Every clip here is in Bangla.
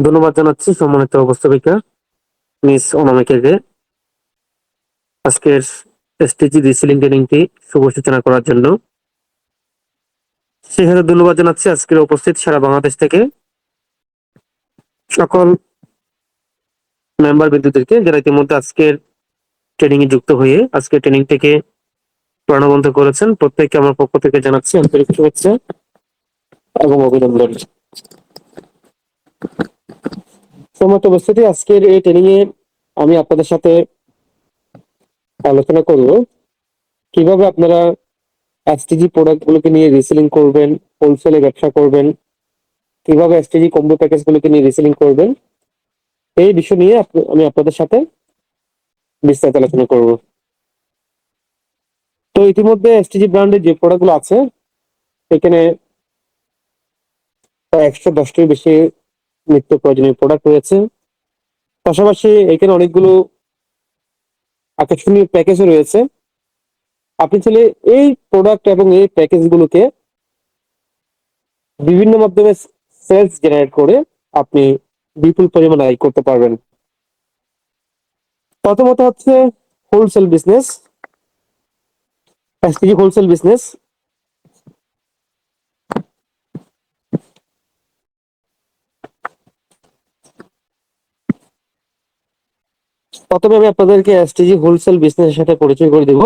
ধন্যবাদ জানাচ্ছি সম্মানিত উপস্থাপিকা মিস অনামিকাকে আজকের এসটিজি রিসেলিং ট্রেনিংটি শুভ সূচনা করার জন্য। সেখানে ধন্যবাদ জানাচ্ছি আজকের উপস্থিত সারা বাংলাদেশ থেকে সকল মেম্বার বিন্দুদেরকে যারা ইতিমধ্যে আজকের ট্রেনিং এ যুক্ত হয়ে আজকের ট্রেনিং থেকে প্রাণবন্ত করেছেন। প্রত্যেককে আমার পক্ষ থেকে জানাচ্ছি আন্তরিক শুভেচ্ছা এবং অভিনন্দন। সম্মানিত উপস্থিতি, আজকের এই ট্রেনিং এ আমি আপনাদের সাথে আলোচনা করব কিভাবে আপনারা এসটিজি প্রোডাক্ট গুলোকে নিয়ে রিসেলিং করবেন, হোলসেলে ব্যবসা করবেন, কিভাবে এসটিজি কম্বো প্যাকেজ গুলোকে নিয়ে রিসেলিং করবেন, এই বিষয় নিয়ে আমি আপনাদের সাথে বিস্তারিত আলোচনা করব। তো ইতিমধ্যে এসটিজি ব্র্যান্ডের যে প্রোডাক্ট গুলো আছে এখানে প্রায় 110টির বেশি নিত্য প্রয়োজনীয় প্রোডাক্ট রয়েছে। পাশাপাশি এখানে অনেকগুলো আকর্ষণীয় প্যাকেজও রয়েছে। আপনি চাইলে এই প্রোডাক্ট এবং এই প্যাকেজ গুলোকে বিভিন্ন মাধ্যমে সেলস জেনারেট করে আপনি বিপুল পরিমাণ আয় করতে পারবেন। প্রথমত হচ্ছে wholesale business, STG wholesale business. প্রথমে আমি আপনাদেরকে এসটিজি হোলসেল বিজনেসের সাথে পরিচয় করে দিব।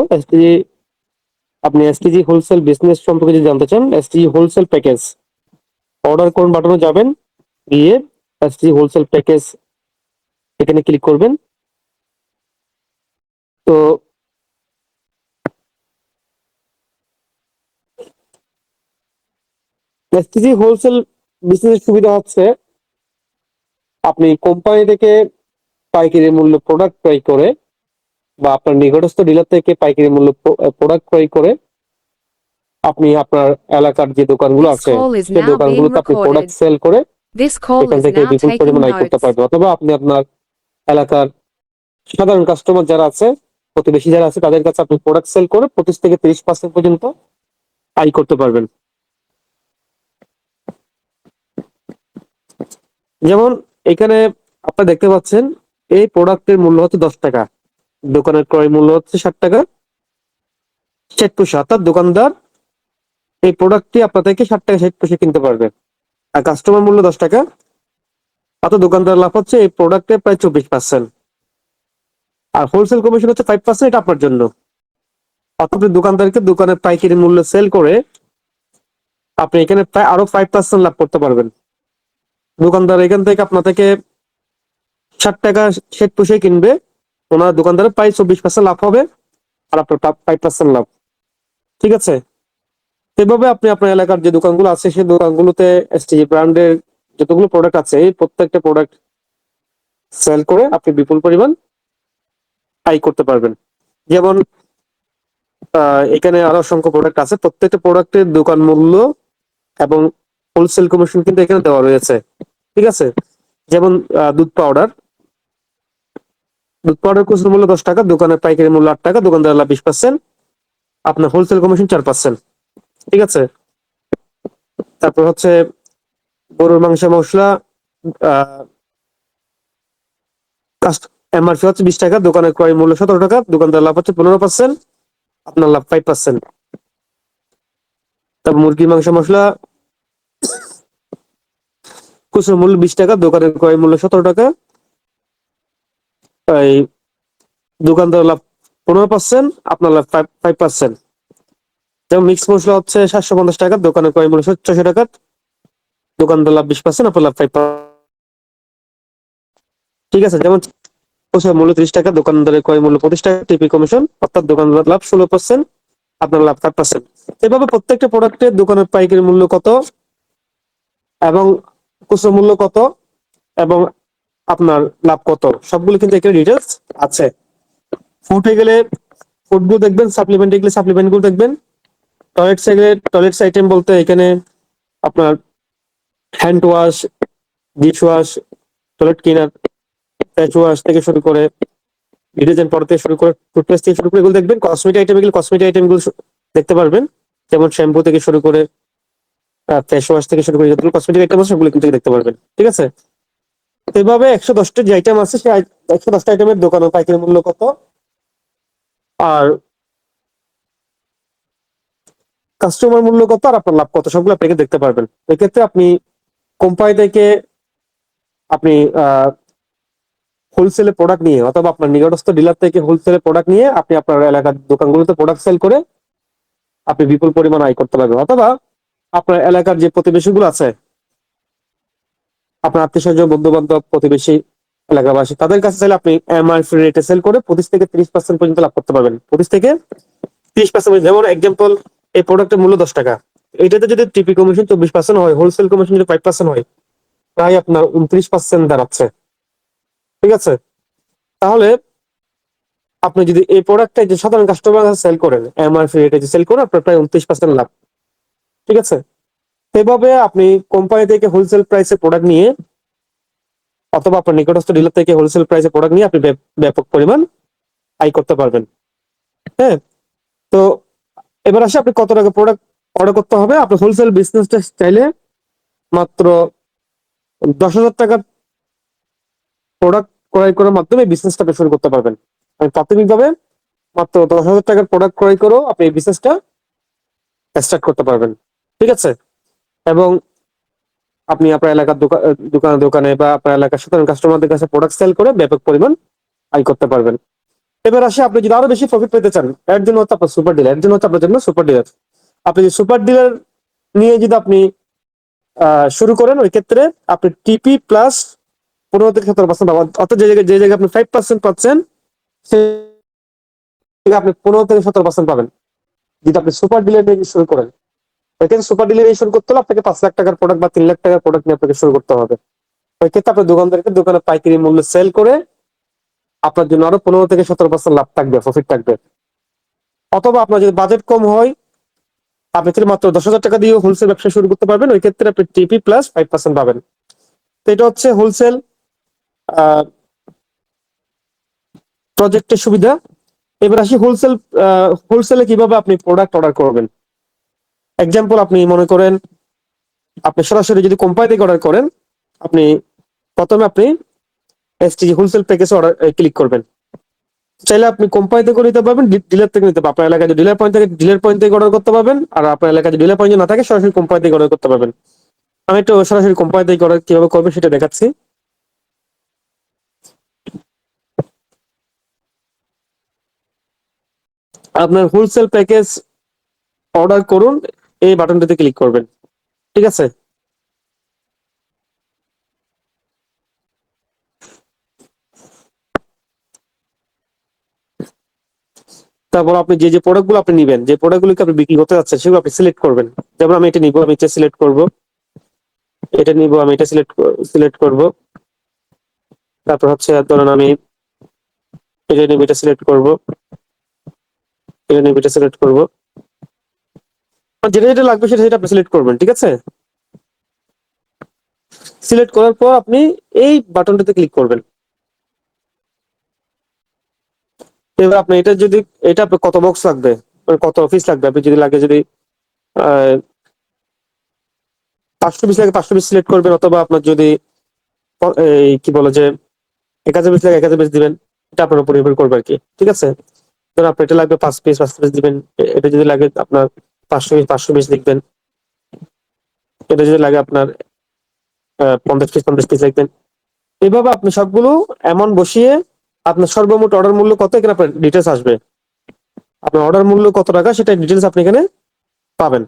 আপনি এসটিজি হোলসেল বিজনেস সম্পর্কে যদি জানতে চান, এসটিজি হোলসেল প্যাকেজ অর্ডার করুন বাটনে যাবেন, গিয়ে এসটিজি হোলসেল প্যাকেজ এখানে ক্লিক করবেন। তো এসটিজি হোলসেল বিজনেসের সুবিধা হচ্ছে আপনি কোম্পানি থেকে পাইকারি মূল্য প্রোডাক্ট ক্রয় করে বা আপনার নিকটস্থ ডিলার থেকে পাইকারি মূল্য প্রোডাক্ট ক্রয় করে আপনি আপনার এলাকার যে দোকানগুলো This আছে call is সেই now being দোকানগুলোতে আপনি প্রোডাক্ট recorded. সেল করে This call এখান is থেকে now বিপুল taking পরিমাণ আয় করতে notes. পারবেন। অথবা আপনি আপনার এলাকার সাধারণ কাস্টমার যারা আছে, প্রতিবেশী যারা আছে, তাদের কাছে আপনি প্রোডাক্ট সেল করে 25 থেকে 30% পর্যন্ত আয় করতে পারবেন। যেমন এখানে আপনারা দেখতে পাচ্ছেন এই প্রোডাক্টের মূল্য হচ্ছে 10 টাকা, দোকানের ক্রয় মূল্য হচ্ছে 60 টাকা। 60 পয়সা, অর্থাৎ দোকানদার এই প্রোডাক্টটি আপনার থেকে 60 টাকা 60 পয়সা কিনতে পারবে, আর কাস্টমার মূল্য 10 টাকা, অর্থাৎ দোকানদার লাভ হচ্ছে এই প্রোডাক্টে প্রায় 24%। আর হোলসেল কমিশন হচ্ছে 5%, এটা আপনার জন্য। অর্থাৎ আপনি দোকানদারকে দোকানের পাইকারি মূল্য সেল করে আপনি এখানে প্রায় আরো 5% লাভ করতে পারবেন। দোকানদার এখান থেকে আপনার থেকে 60 টাকা 60 পয়সায় কিনবে, ওনার দোকানদারের প্রায় 24% লাভ হবে, আর আপনার 5% লাভ। ঠিক আছে? সেভাবে আপনি আপনার এলাকার যে দোকানগুলো আছে সেই দোকানগুলোতে এসটিজি ব্র্যান্ডের যতগুলো প্রোডাক্ট আছে এই প্রত্যেকটা প্রোডাক্ট সেল করে আপনি বিপুল পরিমাণ আয় করতে পারবেন। যেমন এখানে আরো অসংখ্য প্রোডাক্ট আছে, প্রত্যেকটা প্রোডাক্টের দোকান মূল্য এবং হোলসেল কমিশন কিন্তু এখানে দেওয়া রয়েছে। ঠিক আছে? যেমন দুধ পাউডার খুচরো মূল্য 10 টাকা, দোকানের পাইকারি মূল্য 8 টাকা, দোকানদার লাভ 20%, আপনার হোলসেল কমিশন 4%। ঠিক আছে? তারপর হচ্ছে গরুর মাংস মশলা, এমআরপি হচ্ছে 20 টাকা, দোকানের ক্রয় মূল্য 17 টাকা, দোকানদার লাভ হচ্ছে 15%, আপনার লাভ 5%। তারপর মুরগির মাংস মশলা খুচরো মূল্য 20 টাকা, দোকানের ক্রয় মূল্য 17 টাকা, এই দোকানদার লাভ 15%, আপনার লাভ 5%। যেমন মিক্স মশলা হচ্ছে 750 টাকা, দোকানের ক্রয় মূল্য 600 টাকা, দোকানদার লাভ 20%, আপনার লাভ 5%। ঠিক আছে? যেমন খুচরা মূল্য 30 টাকা, দোকানদারের ক্রয় মূল্য 25 টাকা, টিপি কমিশন, অর্থাৎ দোকানদার লাভ 16%, আপনার লাভ 5%। এভাবে প্রত্যেকটা প্রোডাক্টের দোকানের পাইকারি মূল্য কত এবং খুচরা মূল্য কত এবং আপনার লাভ কত সবগুলো কিন্তু এখানে ডিটেলস আছে। ফুডে গেলে ফুডগুলো দেখবেন, সাপ্লিমেন্টে গেলে সাপ্লিমেন্ট গুলো দেখবেন, টয়লেটস গেলে টয়লেটস আইটেম বলতে এখানে আপনার hand wash, dish wash, toilet cleaner, face wash থেকে শুরু করে ডিটারজেন্ট পাউডার থেকে শুরু করে টুথপেস্ট থেকে শুরু করে এগুলো দেখবেন। কসমেটিক আইটেম গেলে কসমেটিক আইটেম গুলো দেখতে পারবেন, যেমন শ্যাম্পু থেকে শুরু করে ফেস ওয়াশ থেকে শুরু করে যতগুলো কসমেটিক আইটেম আছে সেগুলো কিন্তু দেখতে পারবেন। ঠিক আছে? এভাবে 110টা যে আইটেম আছে সেই 110টা আইটেমের দোকানের পাইকারি মূল্য কত আর কাস্টমার মূল্য কত আর আপনার লাভ কত সবগুলো আপনাকে দেখতে পারবেন। এক্ষেত্রে আপনি কোম্পানি থেকে আপনি হোলসেলে প্রোডাক্ট নিয়ে অথবা আপনার নিকটস্থ ডিলার থেকে হোলসেলে প্রোডাক্ট নিয়ে আপনি আপনার এলাকার দোকানগুলোতে প্রোডাক্ট সেল করে আপনি বিপুল পরিমাণ আয় করতে পারবেন। অথবা আপনার এলাকার যে প্রতিবেশীগুলো আছে, আপনার আত্মীয় স্বজন, বন্ধু বান্ধব, প্রতিবেশী, এলাকাবাসী, তাদের কাছে চাইলে আপনি এমআরপি রেটে সেল করে 25 থেকে 30% পর্যন্ত লাভ করতে পারবেন। 25 থেকে 30%। যেমন এক্সাম্পল, এই প্রোডাক্টের মূল্য 10 টাকা, এটাতে যদি টিপি কমিশন 24% হয়, হোলসেল কমিশন যদি 5% হয়, প্রায় আপনার 29% দাঁড়াচ্ছে। ঠিক আছে? তাহলে আপনি যদি এই প্রোডাক্টটা যে সাধারণ কাস্টমার সেল করেন, এমআরপি রেটে যে সেল করেন, আপনার প্রায় 29% লাভ। ঠিক আছে? এভাবে আপনি কোম্পানি থেকে হোলসেল প্রাইসে প্রোডাক্ট নিয়ে অথবা আপনার নিকটস্থ ডিলার থেকে হোলসেল প্রাইসে প্রোডাক্ট নিয়ে আপনি ব্যাপক পরিমাণ আয় করতে পারবেন। হ্যাঁ, তো এবার আসে আপনি কত টাকা প্রোডাক্ট অর্ডার করতে হবে। আপনি হোলসেল বিজনেসটা চাইলে মাত্র 10,000 টাকার প্রোডাক্ট ক্রয় করার মাধ্যমে বিজনেসটা শুরু করতে পারবেন। আমি প্রাথমিকভাবে মাত্র 10,000 টাকার প্রোডাক্ট ক্রয় করেও আপনি এই বিজনেসটা স্টার্ট করতে পারবেন। ঠিক আছে? এবং আপনি আপনার এলাকার দোকানে দোকানে বা আপনার এলাকার সাধারণ কাস্টমারদের কাছে প্রোডাক্ট সেল করে ব্যাপক পরিমাণ আয় করতে পারবেন। এবার আসে আপনি যদি আরো বেশি প্রফিট পেতে চান, এর জন্য হচ্ছে আপনার সুপার ডিলার, এর জন্য হচ্ছে আপনার জন্য সুপার ডিলার। আপনি যদি সুপার ডিলার নিয়ে যদি আপনি শুরু করেন, ওই ক্ষেত্রে আপনি টিপি প্লাস 15 থেকে 17% পাবেন। অর্থাৎ যে জায়গায় আপনি 5% পাচ্ছেন, সে জায়গায় আপনি 15 থেকে 17% পাবেন যদি আপনি সুপার ডিলার নিয়ে শুরু করেন। এক্ষেত্রে সুপার ডিলার নিয়ে শুরু করতে হলে আপনাকে 5 লাখ টাকার প্রোডাক্ট বা 3 লাখ টাকার প্রোডাক্ট নিয়ে আপনাকে শুরু করতে হবে। ওই ক্ষেত্রে আপনি দোকানদারকে দোকানে পাইকারি মূল্যে সেল করে আপনার জন্য আরো 15 থেকে 17% লাভ থাকবে, প্রফিট থাকবে। অথবা আপনার যদি বাজেট কম হয়, আপনি তাহলে মাত্র 10,000 টাকা দিয়ে হোলসেল ব্যবসা শুরু করতে পারবেন। ওই ক্ষেত্রে আপনি টিপি প্লাস 5% পাবেন। তো এটা হচ্ছে হোলসেল প্রজেক্টের সুবিধা। এবার আসি হোলসেলে কিভাবে আপনি প্রোডাক্ট অর্ডার করবেন। এক্সাম্পল, আপনি মনে করেন আপনি সরাসরি যদি কোম্পানি থেকে অর্ডার করেন, আপনি প্রথমে আপনি এসটিজি হোলসেল প্যাকেজে অর্ডার ক্লিক করবেন। চাইলে আপনি কোম্পানি থেকে নিতে পারবেন, ডিলার থেকে নিতে পারবেন। আপনার এলাকায় ডিলার পয়েন্ট থেকে অর্ডার করতে পারবেন। আর আপনার এলাকায় ডিলার পয়েন্ট না থাকে, সরাসরি কোম্পানি থেকে অর্ডার করতে পারবেন। আমি একটু সরাসরি কোম্পানি থেকে অর্ডার কিভাবে করবেন সেটা দেখাচ্ছি। আপনার হোলসেল প্যাকেজ অর্ডার করুন, এই বাটনটিতে ক্লিক করবেন। ঠিক আছে? তারপর আপনি যে যে প্রোডাক্টগুলো আপনি নিবেন, যে প্রোডাক্টগুলোকে আপনি বিক্রি করতে যাচ্ছেন, সেগুলো আপনি সিলেক্ট করবেন। যেমন আমি এটা নিবো, আমি এটা সিলেক্ট করব। এটা নিবো, আমি এটা সিলেক্ট করব। তারপর হচ্ছে ধরুন আমি এটা নিবো, এটা সিলেক্ট করব। এটা নিবো, এটা সিলেক্ট করব। যেটা যেটা লাগবে সেটা সেটা আপনি সিলেক্ট করবেন। ঠিক আছে? সিলেক্ট করার পর আপনি এই বাটনটাতে ক্লিক করবেন। এবার আপনি এটা আপনার কত বক্স লাগবে, কত পিস লাগবে, আপনি যদি লাগে যদি 500 পিস লাগে 500 পিস সিলেক্ট করবেন। অথবা আপনার যদি এই কি বলে যে 1,000 পিস লাগে 1,000 পিস দিবেন। এটা আপনার উপর নির্ভর করবে আর কি। ঠিক আছে? ধরুন আপনার এটা লাগবে 5 পিস, 5 পিস দিবেন। এটা যদি লাগে আপনার 500 পিস, 500 পিস লিখবেন। এটা যদি লাগে আপনার 50 পিস, 50 পিস লিখবেন। এইভাবে আপনি সবগুলো অ্যামাউন্ট বসিয়ে আপনার সর্বমোট অর্ডার মূল্য কত, এখানে আপনার ডিটেলস আসবে। আপনার অর্ডার মূল্য কত টাকা সেটা ডিটেলস আপনি এখানে পাবেন।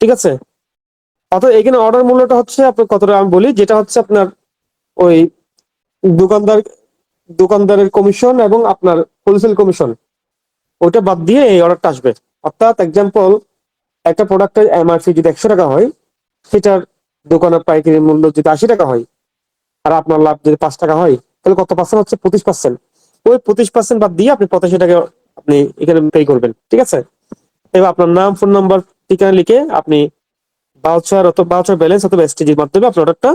ঠিক আছে? অর্থাৎ এখানে অর্ডার মূল্যটা হচ্ছে আপনার কত টাকা আমি বলি, যেটা হচ্ছে আপনার ওই দোকানদার দোকানদারের কমিশন এবং আপনার হোলসেল কমিশন, ওইটা বাদ দিয়ে এই অর্ডারটা আসবে। অর্থাৎ এক্সাম্পল, একটা প্রোডাক্টের এমআরপি যদি 100 টাকা হয়, সেটার দোকানের পাইকারি মূল্য যদি 80 টাকা হয়, আর আপনার লাভ যদি 5 টাকা হয়, তাহলে কত পার্সেন্ট হচ্ছে? 25%। ওই 25% বাদ দিয়ে আপনি 85 টাকা আপনি এখানে পে করবেন। ঠিক আছে? এবার আপনার নাম, ফোন নাম্বার, ঠিকানা লিখে আপনি বাউচার ব্যালেন্স অথবা এসটিজির মাধ্যমে আপনি অর্ডারটা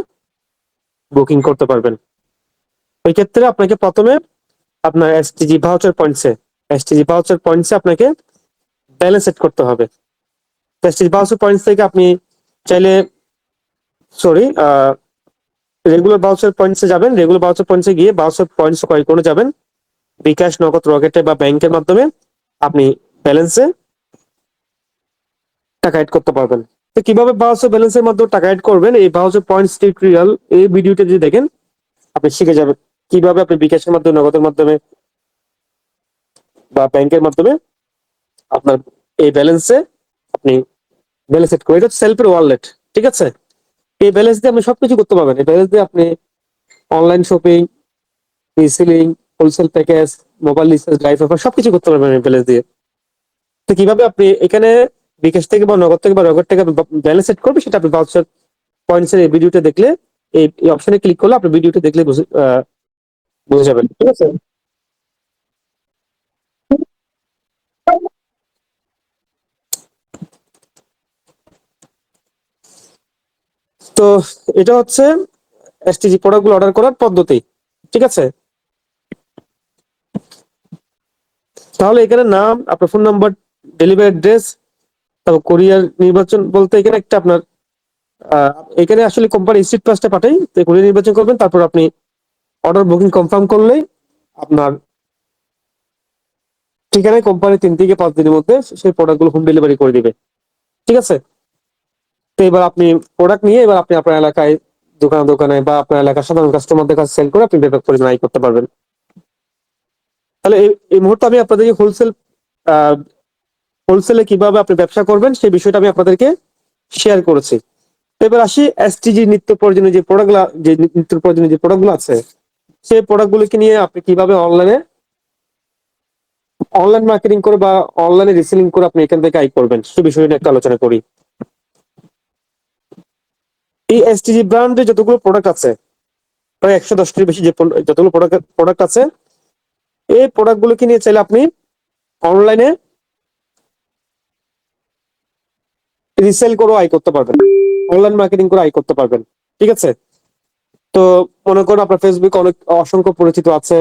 বুকিং করতে পারবেন। ওই ক্ষেত্রে আপনাকে প্রথমে আপনার এসটিজি ভাউচার পয়েন্টসে আপনাকে ব্যালেন্স সেট করতে হবে। এসটিজি ভাউচার পয়েন্টস থেকে আপনি চাইলে সরি রেগুলার বাউচার পয়েন্টসে যাবেন, রেগুলার বাউচার পয়েন্টসে গিয়ে বাউচার পয়েন্টস ক্রয় করে যাবেন বিকাশ, নগদ, রকেটে বা ব্যাংকের মাধ্যমে আপনি ব্যালেন্সে টাকা অ্যাড করতে পারবেন। তো কিভাবে বাউচার ব্যালেন্সের মাধ্যমে টাকা অ্যাড করবেন, এই বাউচার পয়েন্টস টিউটোরিয়াল এই ভিডিওটা যদি দেখেন আপনি শিখে যাবেন কিভাবে আপনি বিকাশের মাধ্যমে, নগদের মাধ্যমে বা ব্যাংকের মাধ্যমে আপনার এই ব্যালেন্সে আপনি ব্যালেন্স সেট করে, এটা সেলফের ওয়ালেট, ঠিক আছে। এই ব্যালেন্স দিয়ে আপনি সবকিছু করতে পারবেন। এই ব্যালেন্স দিয়ে আপনি online shopping, reselling, wholesale package, mobile recharge, life offer সবকিছু করতে পারবেন এই ব্যালেন্স দিয়ে। তো কিভাবে আপনি এখানে বিকাশ থেকে বা নগদ থেকে বা নগদ থেকে ব্যালেন্স সেট করবে সেটা আপনি ভাউচার পয়েন্টস এর এই ভিডিওটা দেখলে, এই অপশনে ক্লিক করলে আপনি ভিডিওটা দেখলে বুঝে যাবেন, ঠিক আছে। তো এটা হচ্ছে এসটিজি প্রোডাক্ট গুলো অর্ডার করার পদ্ধতি, ঠিক আছে। তাহলে এখানে নাম, আপনার ফোন নাম্বার, ডেলিভারি অ্যাড্রেস, তারপর কোরিয়ার নির্বাচন বলতে এখানে একটা আপনার আহ, এখানে আসলে কোম্পানি স্ট্রিট পাসটা পাঠাই, তো কোরিয়ার নির্বাচন করবেন, তারপর আপনি অর্ডার বুকিং কনফার্ম করলেই আপনার ঠিকানায় কোম্পানি 3 থেকে 5 দিনের মধ্যে সেই প্রোডাক্ট গুলো হোম ডেলিভারি করে দিবে, ঠিক আছে। তো এবার আপনি প্রোডাক্ট নিয়ে এবার আপনি আপনার এলাকায় দোকানে দোকানে বা আপনার এলাকার সাধারণ কাস্টমারদের কাছে সেল করে আপনি ব্যাপক পরিমাণে আয় করতে পারবেন। তাহলে এই মুহূর্তে আমি আপনাদেরকে হোলসেলে কিভাবে আপনি ব্যবসা করবেন সেই বিষয়টা আমি আপনাদেরকে শেয়ার করেছি। এবার আসি এসটিজি নিত্য প্রয়োজনীয় যে প্রোডাক্টগুলো, যে নিত্য প্রয়োজনীয় যে প্রোডাক্টগুলো আছে সেই প্রোডাক্টগুলোকে নিয়ে আপনি কিভাবে অনলাইন মার্কেটিং করে বা অনলাইনে রিসেলিং করে আপনি এখান থেকে আয় করবেন সে বিষয়ে নিয়ে একটা আলোচনা করি। এই এসটিজি ব্র্যান্ডে যতগুলো প্রোডাক্ট আছে, প্রায় 110টির বেশি যে যতগুলো প্রোডাক্ট আছে, এই প্রোডাক্ট গুলোকে নিয়ে চাইলে আপনি অনলাইনে রিসেল করে আয় করতে পারবেন, অনলাইন মার্কেটিং করে আয় করতে পারবেন, ঠিক আছে। তো মনে করুন আপনার ফেসবুকে অনেক অসংখ্য পরিচিত আছে,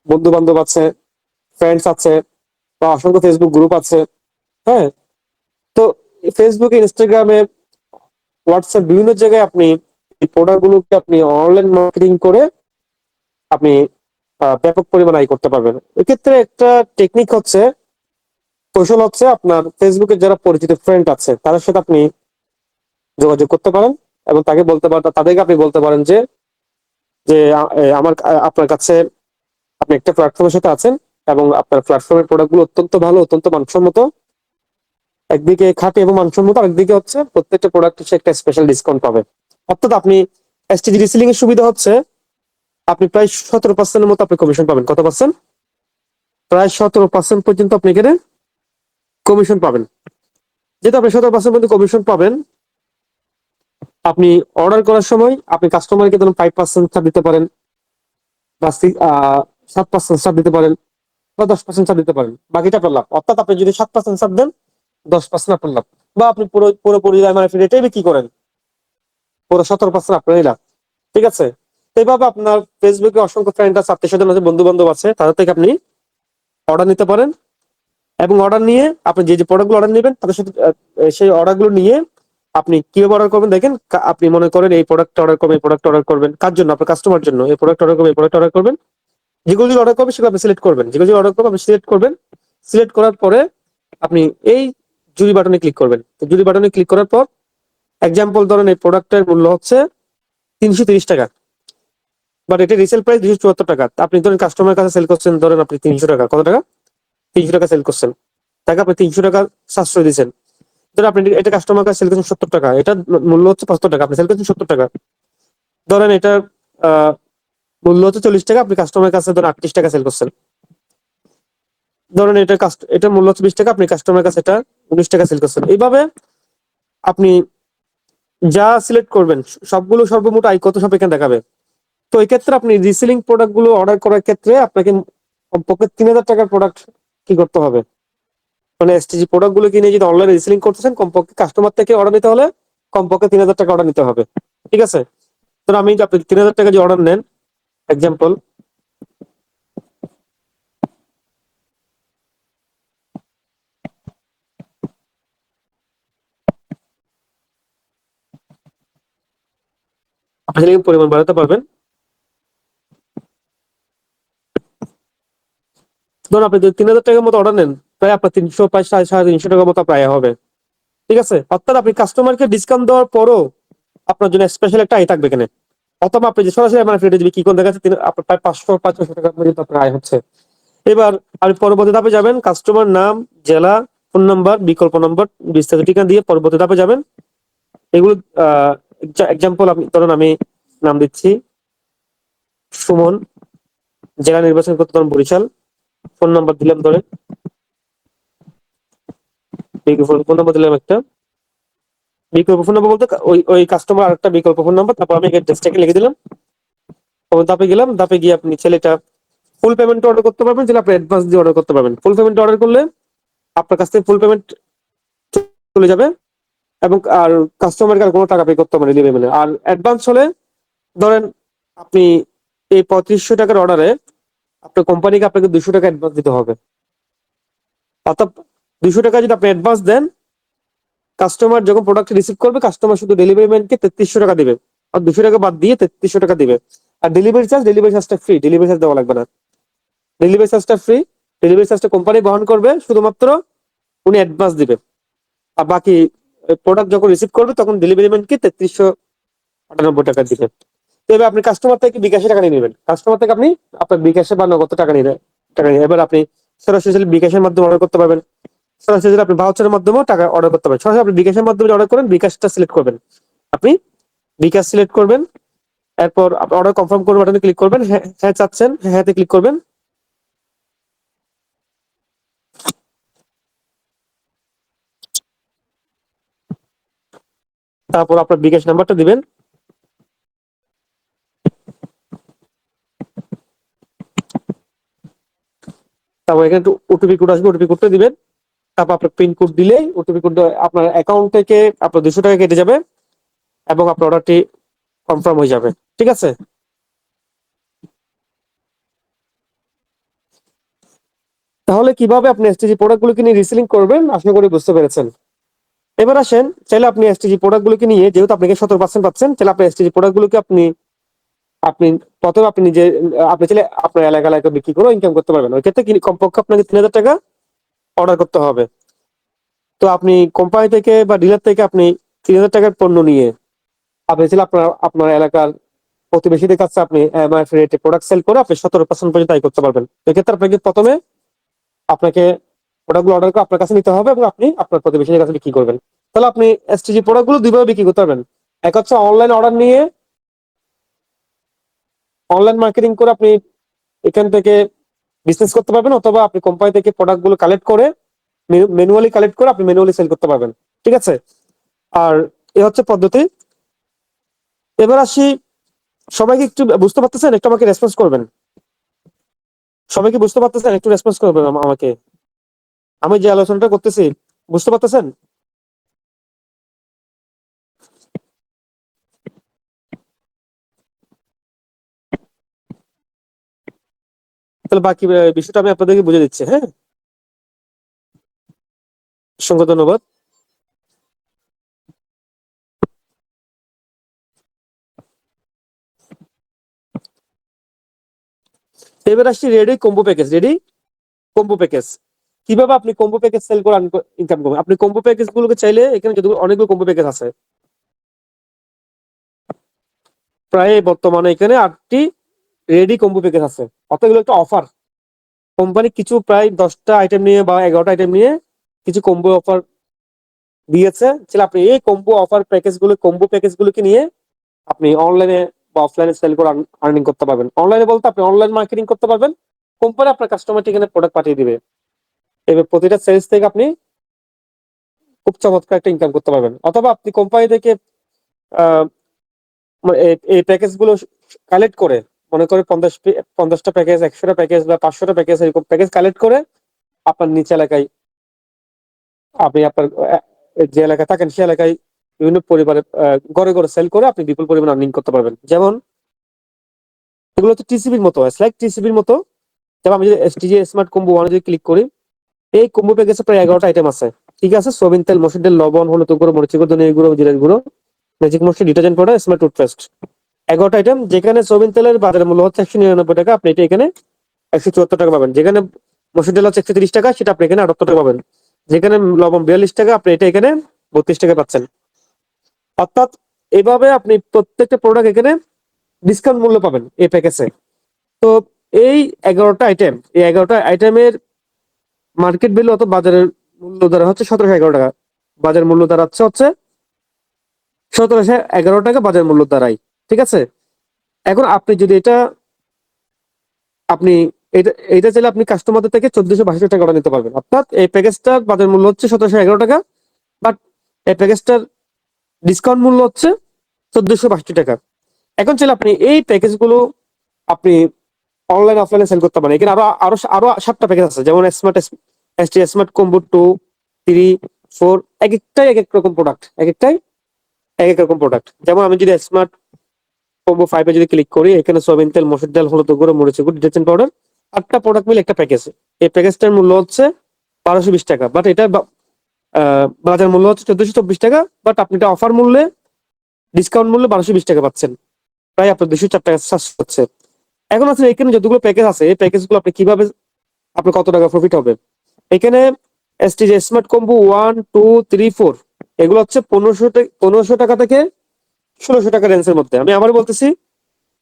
বন্ধু বান্ধব আছে, ফ্রেন্ডস আছে, বা অসংখ্য ফেসবুক গ্রুপ আছে, হ্যাঁ। তো ফেসবুকে, ইনস্টাগ্রামে, হোয়াটসঅ্যাপ বিভিন্ন জায়গায় আপনি এই প্রোডাক্ট গুলোকে আপনি অনলাইন মার্কেটিং করে আপনি ব্যাপক পরিমাণে আয় করতে পারবেন। এক্ষেত্রে একটা টেকনিক হচ্ছে, কৌশল হচ্ছে, আপনার ফেসবুকে যারা পরিচিত ফ্রেন্ড আছে তাদের সাথে আপনি যোগাযোগ করতে পারেন এবং তাকে বলতে পারেন, তাদেরকে আপনি বলতে পারেন যে যে আপনার কাছে আপনি একটা প্ল্যাটফর্মের সাথে আছেন এবং আপনার প্ল্যাটফর্মের প্রোডাক্ট গুলো অত্যন্ত ভালো, অত্যন্ত মানসম্মত, একদিকে খাঁটি এবং মানসম্মত, আরেকদিকে হচ্ছে প্রত্যেকটা প্রোডাক্ট একটা স্পেশাল ডিসকাউন্ট পাবে। অর্থাৎ আপনি এসটিজি রিসেলিং এর সুবিধা হচ্ছে আপনি প্রায় 17% মতো আপনি কমিশন পাবেন। কত পার্সেন্ট? প্রায় 17% পর্যন্ত আপনি এখানে কমিশন পাবেন। যেহেতু আপনি 17% পর্যন্ত কমিশন পাবেন, আপনি অর্ডার করার সময় আপনি কাস্টমারকে ধরুন 5% ছাড় দিতে পারেন, বা 7% ছাড় দিতে পারেন, বা 10% ছাড় দিতে পারেন, বাকিটা আপনার লাভ। অর্থাৎ আপনি যদি 7% ছাড় দেন, 10% আপনার লাভ, বা আপনি পুরোপুরি মানে এটাই বিক্রি করেন, পুরো 17% আপনারই লাভ, ঠিক আছে। তো এইভাবে আপনার ফেসবুকে অসংখ্য ফ্রেন্ড আছে, আত্মীয় স্বজন আছে, বন্ধু বান্ধব আছে, তাদের থেকে আপনি অর্ডার নিতে পারেন এবং অর্ডার নিয়ে আপনি যে যে প্রোডাক্ট গুলো অর্ডার নেবেন তাদের সাথে সেই অর্ডার গুলো নিয়ে আপনি কিভাবে অর্ডার করবেন দেখেন। আপনি মনে করেন এই প্রোডাক্ট অর্ডার করবেন, এই প্রোডাক্ট অর্ডার করবেন কার জন্য? আপনার কাস্টমার জন্য। এই প্রোডাক্ট অর্ডার করবেন, এই প্রোডাক্ট অর্ডার করবেন, যেগুলো যদি অর্ডার করবেন সেগুলো আপনি সিলেক্ট করবেন, যেগুলো যদি অর্ডার করবেন আপনি সিলেক্ট করবেন। সিলেক্ট করার পরে আপনি এই জুরি বাটনে ক্লিক করবেন। তো জুরি বাটনে ক্লিক করার পর এক্সাম্পল ধরেন এই প্রোডাক্টের মূল্য হচ্ছে 330 টাকা, বাট এটা রিসেল প্রাইস 274 টাকা। আপনি ধরেন কাস্টমার কাছে সেল করছেন, ধরেন আপনি 300 টাকা, কত টাকা? 300 টাকা সেল করছেন, তাকে আপনি 300 টাকা সাশ্রয় দিচ্ছেন। ধরেন আপনি এটা কাস্টমার কাছে সেল করছেন 70 টাকা, এটা মূল্য হচ্ছে 75 টাকা, আপনি সেল করছেন 70 টাকা। ধরেন এটা আহ মূল্য হচ্ছে 40 টাকা, আপনি কাস্টমার কাছে ধরেন 38 টাকা সেল করছেন। ধরেন এটা মূল্য হচ্ছে 20 টাকা, আপনি কাস্টমার কাছে এটা 19 টাকা সেল করছেন। এইভাবে আপনি যা সিলেক্ট করবেন সবগুলো সর্বমোট আয় কত সব এখানে দেখাবে। তো এই ক্ষেত্রে আপনি রিসেলিং প্রোডাক্ট গুলো অর্ডার করার ক্ষেত্রে আপনাকে কমপক্ষে 3,000 টাকার প্রোডাক্ট কি করতে হবে, মানে এসটিজি প্রোডাক্ট গুলো কিনে যদি অনলাইনে রিসেলিং করতেছেন কমপক্ষে কাস্টমার থেকে অর্ডার নিতে হলে কমপক্ষে 3,000 টাকা অর্ডার নিতে হবে, ঠিক আছে। তো আমি আপনি 3,000 টাকা যে অর্ডার নেন, এক্সাম্পল, আপনি পরিমাণ বাড়াতে পারবেন। ধরুন আপনি যদি 3,000 টাকার মতো অর্ডার নেন, প্রায় আপনার 300, প্রায় 350 টাকার মতো প্রায় হবে। ঠিক আছে, অর্থাৎ আপনি কাস্টমারকে ডিসকাউন্ট দেওয়ার পরও আপনার জন্য স্পেশাল একটা আয় থাকবে এখানে। অথবা আপনি যে সরাসরি আমার ফ্রেডে দিবি কি কোন দেখা যাচ্ছে আপনার প্রায় 500-500 টাকা পর্যন্ত আপনার আয় হচ্ছে। এবার আপনি পরবর্তী ধাপে যাবেন, কাস্টমার নাম, জেলা, ফোন নাম্বার, বিকল্প নম্বর, বিস্তারিত ঠিকানা দিয়ে পরবর্তী ধাপে যাবেন। এগুলো এক্সাম্পল আপনি ধরুন, আমি নাম দিচ্ছি সুমন, জেলা নির্বাচন করতে ধরুন বরিশাল, ফোন নাম্বার দিলাম ধরেন, ফোন নাম্বার দিলাম একটা, বিকল্প ফোন নাম্বার বলতে ওই ওই কাস্টমার আরেকটা বিকল্প ফোন নাম্বার, তারপর আমি অ্যাড্রেসটাকে লিখে দিলাম। ধাপে গেলাম, ধাপে গিয়ে আপনি ছেলেটা ফুল পেমেন্ট অর্ডার করতে পারবেন, যেটা আপনি অ্যাডভান্স দিয়ে অর্ডার করতে পারবেন। ফুল পেমেন্ট অর্ডার করলে আপনার কাছ থেকে ফুল পেমেন্ট চলে যাবে, এবং আর কাস্টমারকে আর কোনো টাকা পে করতে হবে না ডেলিভারি। আর অ্যাডভান্স হলে ধরেন আপনি এই 3500 টাকার অর্ডারে আপনার কোম্পানিকে আপনাকে 200 টাকা অ্যাডভান্স দিতে হবে। অর্থাৎ 200 টাকা যদি আপনি অ্যাডভান্স দেন, কাস্টমার যখন প্রোডাক্ট রিসিভ করবে, কাস্টমার শুধু ডেলিভারি ম্যানকে 3300 টাকা দিবে, আর 200 টাকা বাদ দিয়ে 3300 টাকা দিবে। আর ডেলিভারি চার্জটা ফ্রি, ডেলিভারি চার্জ দেওয়া লাগবে না। ডেলিভারি চার্জটা ফ্রি, ডেলিভারি চার্জটা কোম্পানি বহন করবে, শুধুমাত্র উনি অ্যাডভান্স দিবে। আর বাকি প্রোডাক্ট যখন রিসিভ করবে তখন ডেলিভারি ম্যানকে 3398 টাকা দিবে। তো এবার আপনি কাস্টমার থেকে বিকাশে টাকা নিয়ে নেবেন, কাস্টমার থেকে আপনি আপনার বিকাশে বা নগদ টাকা নিয়ে এবার আপনি সরাসরি বিকাশের মাধ্যমে অর্ডার করতে পারবেন। সরাসরি আপনি ভাউচারের মাধ্যমেও টাকা অর্ডার করতে পারবেন। সরাসরি আপনি বিকাশের মাধ্যমে অর্ডার করেন, বিকাশটা সিলেক্ট করবেন, আপনি বিকাশ সিলেক্ট করবেন। এরপর আপনি অর্ডার কনফার্ম করবেন বাটনে ক্লিক করবেন, হ্যাঁ হ্যাঁ চাচ্ছেন, হ্যাঁতে ক্লিক করবেন। তারপর আপনার বিকাশ নাম্বারটা দিবেন। তারপর এখানে একটু ওটিপি কোড আসবে, ওটিপি কোডটা দিবেন। তারপর আপনার পিন কোড দিলেই ওটিপি কোড আপনার অ্যাকাউন্ট থেকে আপনার 200 টাকা কেটে যাবে, এবং আপনার অর্ডারটি কনফার্ম হয়ে যাবে। ঠিক আছে, তাহলে কিভাবে আপনি এসটিজি প্রোডাক্টগুলোকে নিয়ে রিসেলিং করবেন আশা করি বুঝতে পেরেছেন। এবার আসেন, চাইলে আপনি এসটিজি প্রোডাক্টগুলোকে নিয়ে, যেহেতু আপনি 17% পাচ্ছেন, তাহলে আপনি এসটিজি প্রোডাক্টগুলোকে আপনি আপনি প্রথমে আপনি নিজে আপনি চাইলে আপনার এলাকায় বিক্রি করে ইনকাম করতে পারবেন। ওই ক্ষেত্রে কমপক্ষে আপনাকে 3,000 টাকা অর্ডার করতে হবে। তো আপনি কোম্পানি থেকে বা ডিলার থেকে আপনি 3,000 টাকার পণ্য নিয়ে আপনি চাইলে আপনার আপনার এলাকার প্রতিবেশীদের কাছে আপনি এমআরপি রেটে প্রোডাক্ট সেল করে আপনি 17% পর্যন্ত আয় করতে পারবেন। এক্ষেত্রে আপনাকে প্রথমে আপনাকে প্রোডাক্টগুলো অর্ডার করে আপনার কাছে নিতে হবে, এবং আপনি আপনার প্রতিবেশীদের কাছে বিক্রি করবেন। তাহলে আপনি এসটিজি প্রোডাক্টগুলো দুইভাবে বিক্রি করতে পারবেন। এক হচ্ছে অনলাইন অর্ডার নিয়ে অনলাইন মার্কেটিং করে আপনি এখান থেকে বিজনেস করতে পারবেন, অথবা আপনি কোম্পানি থেকে প্রোডাক্টগুলো কালেক্ট করে ম্যানুয়ালি কালেক্ট করে আপনি ম্যানুয়ালি সেল করতে পারবেন। ঠিক আছে, আর এ হচ্ছে পদ্ধতি। এবার আসি, সবাইকে একটু বুঝতে পারতেছেন? একটু আমাকে রেসপন্স করবেন। সবাইকে বুঝতে পারতেছেন? একটু রেসপন্স করবেন আমাকে। আমি যে আলোচনাটা করতেছি বুঝতে পারতেছেন? তাহলে বাকি বিষয়টা আমি আপনাদেরকে বুঝে দিচ্ছি। হ্যাঁ, অসংখ্য ধন্যবাদ। এবার আসছি ready combo package. Ready combo package, কিভাবে আপনি কম্বো প্যাকেজ সেল করে ইনকাম করবেন। আপনি কম্বো প্যাকেজ গুলোকে চাইলে, এখানে যদি অনেকগুলো কম্বো প্যাকেজ আছে, প্রায় বর্তমানে এখানে 8টি রেডি কম্বো প্যাকেজ আছে। অর্থাৎ এগুলো একটা অফার। কোম্পানি কিছু প্রায় 10টা আইটেম নিয়ে বা 11টা আইটেম নিয়ে কিছু কম্বো অফার দিয়েছে। তাহলে আপনি এই কম্বো প্যাকেজ গুলোকে নিয়ে আপনি অনলাইনে বা অফলাইনে সেল করে আর্নিং করতে পারবেন। অনলাইনে বলতে আপনি অনলাইন মার্কেটিং করতে পারবেন, কোম্পানি আপনার কাস্টমার এখানে প্রোডাক্ট পাঠিয়ে দিবে। এবার প্রতিটা সেলস থেকে আপনি খুব চমৎকার একটা ইনকাম করতে পারবেন। অথবা আপনি কোম্পানি থেকে আহ এই প্যাকেজ গুলো কালেক্ট করে, মনে করে 50টা প্যাকেজ, 100টা প্যাকেজ বা 500টা প্যাকেজ, এরকম প্যাকেজ কালেক্ট করে আপনার নিচে এলাকায়, আপনি আপনার যে এলাকায় থাকেন সে এলাকায় বিভিন্ন পরিবারে ঘরে ঘরে সেল করে আপনি বিপুল পরিমাণ আর্নিং করতে পারবেন। যেমন এগুলো তো টিসিবির মতো, লাইক টিসিবির মতো। যেমন আমি যদি এসটিজি স্মার্ট কম্বো ওয়ানে যদি ক্লিক করি, এই কম্বো প্যাকেজে প্রায় 11টা আইটেম আছে। ঠিক আছে, সোয়াবিন তেল, মসুর তেল, লবণ, হলুদ গুঁড়ো, মরিচ গুঁড়ো, ধনিয়া গুঁড়ো, জিরার গুঁড়ো, magic masala, detergent powder, smart toothpaste. 11টা আইটেম, যেখানে সয়াবিন তেলের বাজার মূল্য হচ্ছে 199 টাকা, আপনি এটা এখানে 174 টাকা পাবেন। যেখানে মসুর ডাল হচ্ছে 130 টাকা, সেটা আপনি এখানে 78 টাকা পাবেন। যেখানে লবণ 42 টাকা, আপনি এটা এখানে 32 টাকা পাচ্ছেন। অর্থাৎ এভাবে আপনি প্রত্যেকটা প্রোডাক্ট এখানে ডিসকাউন্ট মূল্য পাবেন এই প্যাকেজে। তো এই 11টা আইটেম, এই 11টা আইটেমের মার্কেট ভ্যালু অত বাজারের মূল্য দ্বারা হচ্ছে 1711 টাকা। বাজার মূল্য দাঁড়াচ্ছে 1711 টাকা বাজার মূল্য দ্বারাই। ঠিক আছে। এখন আপনি যদি আপনি এটা চাইলে আপনি কাস্টমারদের থেকে 1462 টাকা অর্ডার নিতে পারবেন। অর্থাৎ এই প্যাকেজটার বাজার মূল্য হচ্ছে 1711 টাকা, বাট এই প্যাকেজটার ডিসকাউন্ট মূল্য হচ্ছে 1462 টাকা। এখন চাইলে আপনি এই প্যাকেজগুলো আপনি অনলাইন অফলাইনে সেল করতে পারেন। এখানে আরো আরো আরো 7টা প্যাকেজ আছে, যেমন স্মার্ট কম্বো 2, 3, 4, এক একটাই এক এক রকম প্রোডাক্ট, এক একটাই এক এক রকম প্রোডাক্ট। যেমন আমি যদি স্মার্ট কম্বো 5 যদি ক্লিক করি, এখানে সয়াবিন তেল, মসুর ডাল, হলুদ গুঁড়ো, মরিচ গুঁড়ো, ডিটারজেন্ট পাউডার, 8টা প্রোডাক্ট মিলে একটা প্যাকেজ। এই প্যাকেজটার মূল্য হচ্ছে 1220 টাকা, বাট এটা বাজার মূল্য হচ্ছে 1424 টাকা, বাট আপনি এটা অফার মূল্যে, ডিসকাউন্ট মূল্যে 1220 টাকা পাচ্ছেন। প্রায় আপনার 204 টাকা সাশ্রয় হচ্ছে। এখন আছে এখানে যতগুলো প্যাকেজ আছে, এই প্যাকেজগুলো আপনি কিভাবে, আপনার কত টাকা প্রফিট হবে। এখানে এসটিজে স্মার্ট কম্বো 1, 2, 3, 4 এগুলো হচ্ছে 1500 টাকা থেকে 1600 টাকা রেঞ্জের মধ্যে। আমি আবার বলতেছি,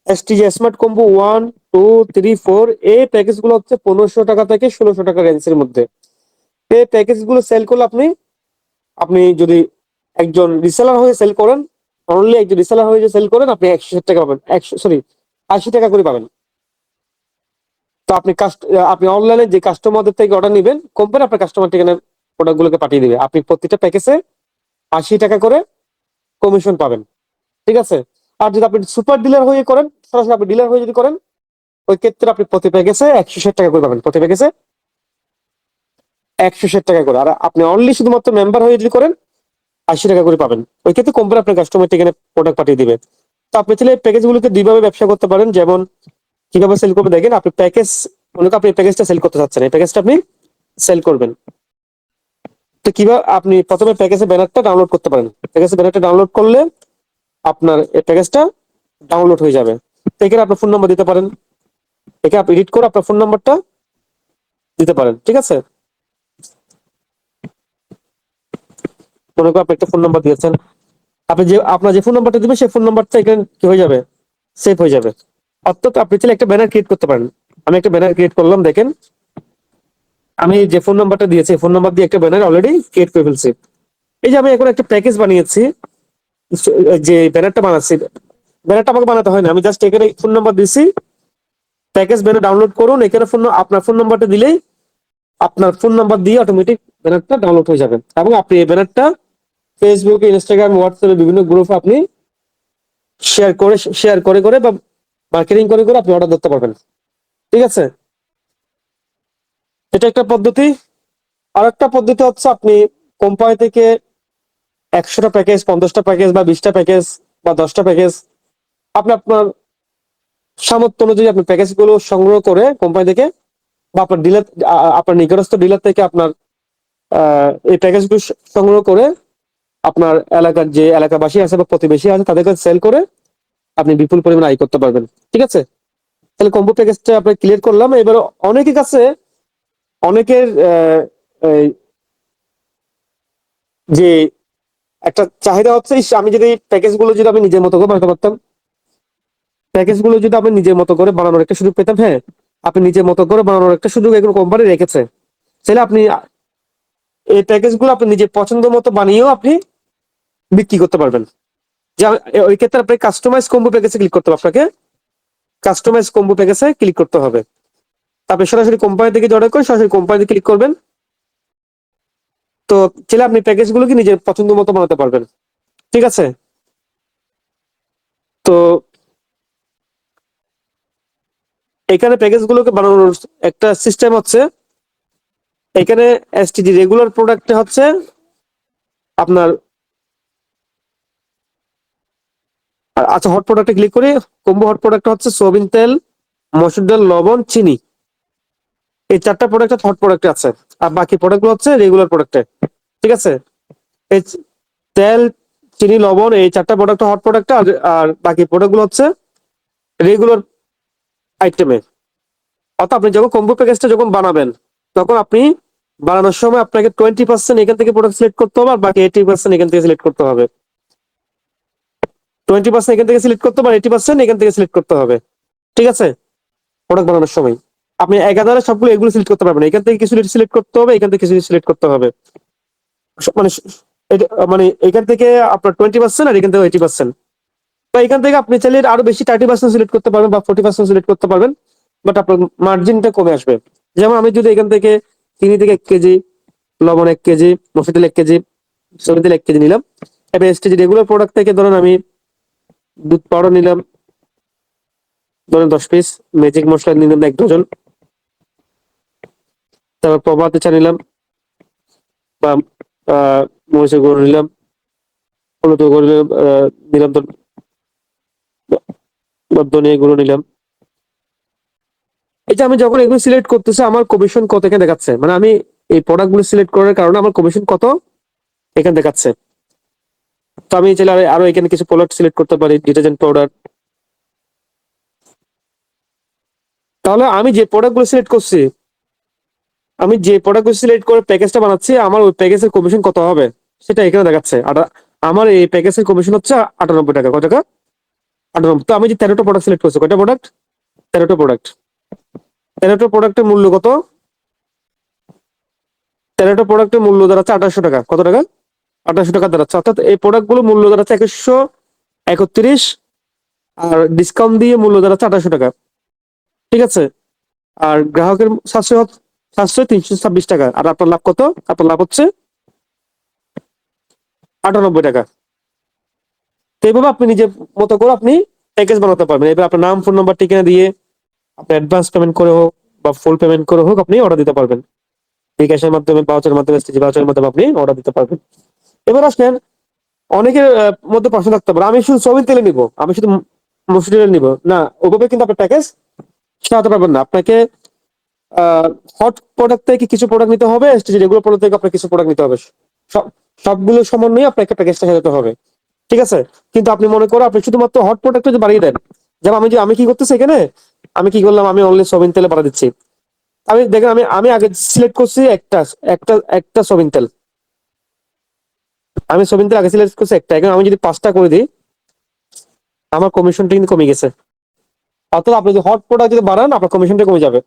এসটিজে স্মার্ট কম্বো 1, 2, 3, 4 এই প্যাকেজ গুলো হচ্ছে 1500 টাকা থেকে 1600 টাকা রেঞ্জের মধ্যে। এই প্যাকেজ গুলো সেল করলে আপনি যদি একজন রিসেলার হয়ে সেল করেন, অনলি একজন রিসেলার হয়ে যে সেল করেন, আপনি 160 টাকা পাবেন, 80 টাকা করে পাবেন। তো আপনি অনলাইনে যে কাস্টমারদের থেকে অর্ডার নেবেন, কোম্পানি আপনার কাস্টমার ঠিকানা প্রোডাক্ট গুলোকে পাঠিয়ে দিবে। আপনি প্রতিটা প্যাকেজে 80 টাকা করে কমিশন পাবেন। ঠিক আছে। আর যদি আপনি সুপার ডিলার হয়ে করেন, সরাসরি আপনি ডিলার হয়ে যদি করেন, ওই ক্ষেত্রে আপনি প্রতি প্যাকেজে 160 টাকা করে পাবেন, প্রতি প্যাকেজে 160 টাকা করে। আর আপনি অনলি শুধুমাত্র মেম্বার হয়ে যদি করেন, 80 টাকা করে পাবেন। ওই ক্ষেত্রে কোম্পানি আপনার কাস্টমার ঠিকানা প্রোডাক্ট পাঠিয়ে দিবে। তো আপনি চাইলে এই প্যাকেজগুলোকে দুইভাবে ব্যবসা করতে পারেন। যেমন কিভাবে সেল করবেন দেখেন, আপনি মনে করেন আপনি প্যাকেজটা সেল করতে চাচ্ছেন, এই প্যাকেজটা আপনি সেল করবেন। তো কিভাবে, আপনি প্রথমে প্যাকেজের ব্যানারটা ডাউনলোড করতে পারেন। প্যাকেজের ব্যানারটা ডাউনলোড করলে আপনার এই প্যাকেজটা ডাউনলোড হয়ে যাবে। তো এখানে আপনার ফোন নাম্বার দিতে পারেন, এখানে আপনি এডিট করে আপনার ফোন নাম্বারটা দিতে পারেন। ঠিক আছে। মনে করেন আপনি একটা ফোন নাম্বার দিয়েছেন, আপনার যে ফোন নাম্বারটা দিবেন, সেই ফোন নাম্বারটা এখানে কি হয়ে যাবে, সেভ হয়ে যাবে। অর্থাৎ আপনি চাইলে একটা ব্যানার ক্রিয়েট করতে পারেন। আমি একটা ব্যানার ক্রিয়েট করলাম, দেখেন আমি যে ফোন নাম্বারটা দিয়েছি, ফোন নাম্বার দিয়ে একটা ব্যানার অলরেডি ক্রিয়েট করে ফেলছি। এই যে আমি এখন একটা প্যাকেজ বানিয়েছি, যে ব্যানারটা বানাচ্ছি, ব্যানারটা আমাকে বানাতে হয় না, আমি জাস্ট এখানে ফোন নাম্বার দিছি, প্যাকেজ ব্যানার ডাউনলোড করুন, এখানে আপনার ফোন নাম্বারটা দিলেই আপনার ফোন নাম্বার দিয়ে অটোমেটিক ব্যানারটা ডাউনলোড হয়ে যাবে। এবং আপনি এই ব্যানারটা ফেসবুকে, ইনস্টাগ্রাম, হোয়াটসঅ্যাপে বিভিন্ন গ্রুপে আপনি শেয়ার করে বা মার্কেটিং করে আপনি অর্ডার ধরতে পারবেন। ঠিক আছে। এটা একটা পদ্ধতি। আর একটা পদ্ধতি হচ্ছে, আপনি কোম্পানি থেকে 100টা প্যাকেজ, 50টা প্যাকেজ বা 20টা প্যাকেজ বা 10টা প্যাকেজ, আপনি আপনার সামর্থ্য অনুযায়ী আপনি প্যাকেজ গুলো সংগ্রহ করে কোম্পানি থেকে বা আপনার নিকটস্থ ডিলার থেকে আপনার এই প্যাকেজ গুলো সংগ্রহ করে আপনার এলাকার যে এলাকাবাসী আছে বা প্রতিবেশী আছে, তাদের কাছে সেল করে আপনি বিপুল পরিমাণে আয় করতে পারবেন। ঠিক আছে। তাহলে কম্বো প্যাকেজটা আপনি ক্লিয়ার করলাম। এবার অনেকের কাছে, অনেকের এই যে একটা চাহিদা হচ্ছে, আমি যদি প্যাকেজ গুলো যদি আমি নিজের মতো করে বানাতে পারতাম, প্যাকেজ গুলো যদি আপনি নিজের মতো করে বানানোর একটা সুযোগ পেতাম। হ্যাঁ, আপনি নিজের মতো করে বানানোর একটা সুযোগ এগুলো কোম্পানি রেখেছে। তাহলে আপনি এই প্যাকেজ গুলো আপনি নিজের পছন্দ মতো বানিয়েও আপনি বিক্রি করতে পারবেন। ওই ক্ষেত্রে আপনি কাস্টমাইজ কম্বো প্যাকেজে ক্লিক করতে হবে, আপনাকে কাস্টমাইজ কম্বো প্যাকেজে ক্লিক করতে হবে। আপনি সরাসরি কোম্পানি থেকে অর্ডার করে সরাসরি কোম্পানিতে ক্লিক করবেন। তো চাইলে আপনি প্যাকেজ গুলোকে নিজের পছন্দ মতো বানাতে পারবেন। ঠিক আছে। তো এখানে প্যাকেজ গুলোকে বানানোর একটা সিস্টেম হচ্ছে, এখানে এসটিডি রেগুলার প্রোডাক্টে হচ্ছে আপনার, আচ্ছা হট প্রোডাক্টে ক্লিক করি। কম্বো হট প্রোডাক্ট হচ্ছে সয়াবিন তেল, মসুর ডাল, লবণ, চিনি, এই 4টা প্রোডাক্ট হট প্রোডাক্টে আছে। আর বাকি প্রোডাক্ট গুলো হচ্ছে রেগুলার প্রোডাক্টে। ঠিক আছে। এই তেল, চিনি, লবণ, এই চারটা প্রোডাক্ট হট প্রোডাক্ট, আর আর বাকি প্রোডাক্ট গুলো হচ্ছে রেগুলার আইটেমে। অর্থাৎ আপনি যখন কম্বো প্যাকেজটা যখন বানাবেন, তখন আপনি বানানোর সময় আপনাকে 20% এখান থেকে প্রোডাক্ট সিলেক্ট করতে হবে, আর বাকি 80% এখান থেকে সিলেক্ট করতে হবে। 20% এখান থেকে সিলেক্ট করতে হবে, আর 80% এখান থেকে সিলেক্ট করতে হবে। ঠিক আছে? প্রোডাক্ট বানানোর সময় আপনি একাধারে সবগুলো এগুলো সিলেক্ট করতে পারবেন, এখান থেকে কিছু সিলেক্ট করতে হবে, এখান থেকে কিছু সিলেক্ট করতে হবে। মানে মানে এখান থেকে আপনার 20% আর এখান থেকে 80%। তো এখান থেকে আপনি চাইলে আরো বেশি 30% সিলেক্ট করতে পারবেন বা 40% সিলেক্ট করতে পারবেন, বাট আপনার মার্জিনটা কমে আসবে। যেমন আমি যদি এখান থেকে চিনি থেকে 1 কেজি, লবণ 1 কেজি, মসুর তেল 1 কেজি, সরিষার তেল 1 কেজি নিলাম। এবার এসটিজি রেগুলার প্রোডাক্ট থেকে ধরুন আমি দুধ পাউডার নিলাম ধরেন 10 পিস, ম্যাজিক মশলা নিলাম 1 ডজন, তারপর প্রভাতে চা নিলাম, বা মরিচের গুঁড়ো নিলাম, হলুদ গুঁড়ো নিলাম, ধনিয়া গুঁড়ো নিলাম। এই যে আমি যখন এগুলো সিলেক্ট করতেছি, আমার কমিশন কত এখানে দেখাচ্ছে, মানে আমি এই প্রোডাক্ট গুলো সিলেক্ট করার কারণে আমার কমিশন কত এখানে দেখাচ্ছে। তো আমি চাইলে আরো এখানে কিছু প্রোডাক্ট সিলেক্ট করতে পারি, ডিটারজেন্ট পাউডার। তাহলে আমি যে প্রোডাক্ট গুলো সিলেক্ট করছি, আমি যে প্রোডাক্ট গুলো সিলেক্ট করে প্যাকেজটা বানাচ্ছি, আমার ওই প্যাকেজের কমিশন কত হবে সেটা এখানে দেখাচ্ছে। আর আমার এই প্যাকেজের কমিশন হচ্ছে 98 টাকা। কত টাকা? 98। তো আমি যে 13টা প্রোডাক্ট সিলেক্ট করছি, কয়টা প্রোডাক্ট? 13টা প্রোডাক্ট। 13টা প্রোডাক্টের মূল্য কত? 13টা প্রোডাক্টের মূল্য দাঁড়াচ্ছে 2800 টাকা। কত টাকা? 2800 টাকা দাঁড়াচ্ছে। অর্থাৎ এই প্রোডাক্ট গুলো মূল্য দাঁড়াচ্ছে 2131, আর ডিসকাউন্ট দিয়ে মূল্য দাঁড়াচ্ছে 2800 টাকা। ঠিক আছে? আর গ্রাহকের সাশ্রয় 326 টাকা। আর আপনার লাভ কত? আপনার লাভ হচ্ছে 98 টাকা। তো এইভাবে আপনি নিজের মতো করে আপনি প্যাকেজ বানাতে পারবেন। এবার আপনার নাম, ফোন নাম্বার, ঠিকানা দিয়ে আপনি অ্যাডভান্স পেমেন্ট করে হোক বা ফুল পেমেন্ট করে হোক আপনি অর্ডার দিতে পারবেন। বিকাশের মাধ্যমে, ভাউচারের মাধ্যমে, এসটিজি ভাউচারের মাধ্যমে আপনি অর্ডার দিতে পারবেন। এবার আসলেন, অনেকের মধ্যে প্রশ্ন থাকতে পারে, আমি শুধু সয়াবিন তেলে নিবো, আমি শুধু মসুর তেলে নিবো না, ওভাবে কিন্তু আপনার প্যাকেজ সাজাতে পারবেন না। আপনাকে হট প্রোডাক্ট থেকে কিছু প্রোডাক্ট নিতে হবে, এসটিজি রেগুলার প্রোডাক্ট থেকে আপনার কিছু প্রোডাক্ট নিতে হবে। সব- সবগুলো সমন্বয়ে আপনাকে প্যাকেজটা সাজাতে হবে। ঠিক আছে? কিন্তু আপনি মনে করো আপনি শুধুমাত্র হট প্রোডাক্ট যদি বাড়িয়ে দেন, যেমন আমি কি করতেছি এখানে, আমি কি করলাম, আমি অনলি সয়াবিন তেলে বাড়া দিচ্ছি। আমি দেখেন, আমি আমি আগে সিলেক্ট করছি একটা একটা একটা সয়াবিন তেল। আমি সয়াবিন তেল আগে সিলেক্ট করছি একটা, এখন আমি যদি 5টা করে দিই, আমার কমিশনটা কিন্তু কমে গেছে। অর্থাৎ আপনি যদি হট প্রোডাক্ট যদি বাড়ান, আপনার কমিশনটা কমে যাবে।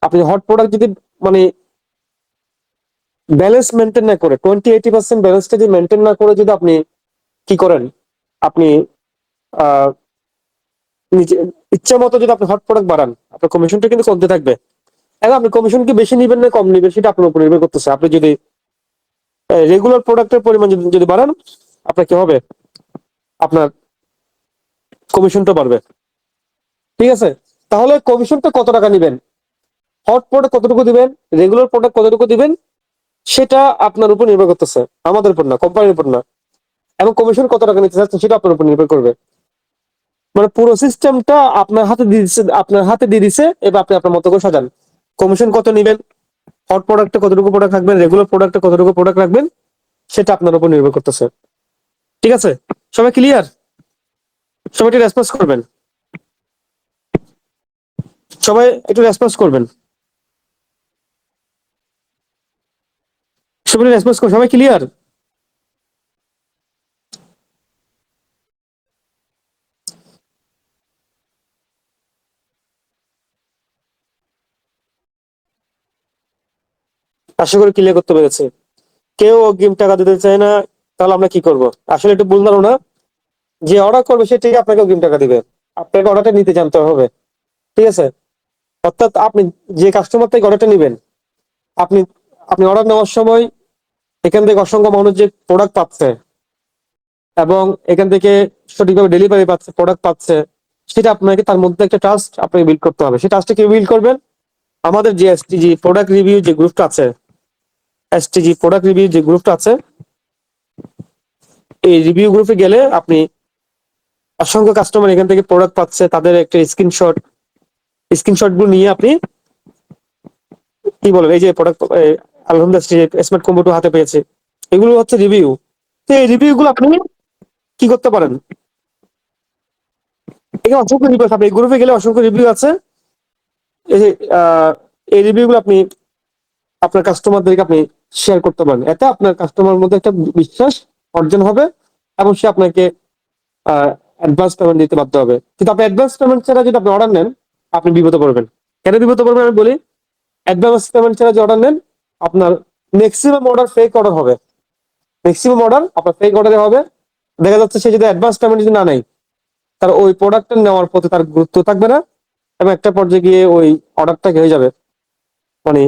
আপনি হট প্রোডাক্ট যদি মানে ব্যালেন্স মেনটেন না করে, 20-80% ব্যালেন্সটা যদি মেনটেন না করে যদি আপনি কি করেন, আপনি আহ নিজে ইচ্ছা মতো যদি আপনি হট প্রোডাক্ট বাড়ান, আপনার কমিশনটা কিন্তু কমতে থাকবে। এখন আপনি কমিশন কি বেশি নিবেন না কম নিবেন, সেটা আপনার উপর নির্ভর করতেছে। আপনি যদি রেগুলার প্রোডাক্টের পরিমাণ যদি বাড়ান, আপনার কি হবে, আপনার কমিশনটা বাড়বে। ঠিক আছে? তাহলে কমিশনটা কত টাকা নিবেন, হট প্রোডাক্ট কতটুকু দিবেন, রেগুলার প্রোডাক্ট কতটুকু দিবেন, সেটা আপনার উপর নির্ভর করতেছে, আমাদের উপর না, কোম্পানির উপর না। এবং কমিশন কত টাকা নিতে চাচ্ছেন সেটা আপনার উপর নির্ভর করবে। মানে পুরো সিস্টেমটা আপনার হাতে দিয়ে দিছে, এবার আপনি আপনার মতো করে সাজান। কমিশন কত নিবেন, হট প্রোডাক্টে কতটুকু প্রোডাক্ট রাখবেন, রেগুলার প্রোডাক্টে কতটুকু প্রোডাক্ট রাখবেন, সেটা আপনার উপর নির্ভর করতেছে। ঠিক আছে? সবাই ক্লিয়ার? সবাই একটু রেসপন্স করবেন। সবাই একটু রেসপন্স করবেন। সবাই রেসপন্স করবেন। সবাই ক্লিয়ার? আশা করি ক্লিয়ার করতে পেরেছি। কেউ অগ্রিম টাকা দিতে চায় না, তাহলে আমরা কি করব? আসলে একটু ভুল ধারণা। যে অর্ডার করবে সে ঠিক আপনাকে অগ্রিম টাকা দিবে, আপনাকে অর্ডারটা নিতে জানতে হবে। ঠিক আছে? অর্থাৎ আপনি যে কাস্টমার থেকে অর্ডারটা নিবেন, আপনি আপনি অর্ডার নেওয়ার সময় এখান থেকে অসংখ্য মানুষ যে প্রোডাক্ট পাচ্ছে এবং এখান থেকে সঠিকভাবে ডেলিভারি পাচ্ছে, প্রোডাক্ট পাচ্ছে, সেটা আপনাকে তার মধ্যে একটা ট্রাস্ট আপনাকে বিল্ড করতে হবে। সেই ট্রাস্টটা কিভাবে বিল্ড করবেন? আমাদের যে এসটিজি প্রোডাক্ট রিভিউ যে গ্রুপটা আছে, এসটিজি প্রোডাক্ট রিভিউ যে গ্রুপটা আছে, এই রিভিউ গ্রুপে গেলে আপনি অসংখ্য কাস্টমার এখান থেকে প্রোডাক্ট পাচ্ছে, তাদের একটা স্ক্রিনশট গুলো নিয়ে আপনি কি বলেন, এই যে প্রোডাক্ট আলহামদুলিল্লাহ স্মার্ট কম্বো 2 হাতে পেয়েছে, এগুলো হচ্ছে রিভিউ। তো এই রিভিউ গুলো আপনি কি করতে পারেন, এখানে অসংখ্য রিভিউ আছে, আপনি এই গ্রুপে গেলে অসংখ্য রিভিউ আছে। এই যে, এই রিভিউ গুলো আপনি আপনার কাস্টমারদেরকে আপনি শেয়ার করতে পারেন, এতে আপনার কাস্টমার মধ্যে একটা বিশ্বাস অর্জন হবে এবং সে আপনাকে অ্যাডভান্স পেমেন্ট দিতে বাধ্য হবে। কিন্তু আপনি অ্যাডভান্স পেমেন্ট ছাড়া যদি আপনি অর্ডার নেন, আপনি বিপদে পড়বেন। কেন বিপদে পড়বেন আমি বলি। অ্যাডভান্স পেমেন্ট ছাড়া যে অর্ডার নেন, আপনার ম্যাক্সিমাম অর্ডার ফেক অর্ডার হবে। ম্যাক্সিমাম অর্ডার আপনার ফেক অর্ডারে হবে। দেখা যাচ্ছে সে যদি অ্যাডভান্স পেমেন্ট যদি না নেয়, তার ওই প্রোডাক্টটা নেওয়ার প্রতি তার গুরুত্ব থাকবে না এবং একটা পর্যায়ে গিয়ে ওই অর্ডারটা হয়ে যাবে, মানে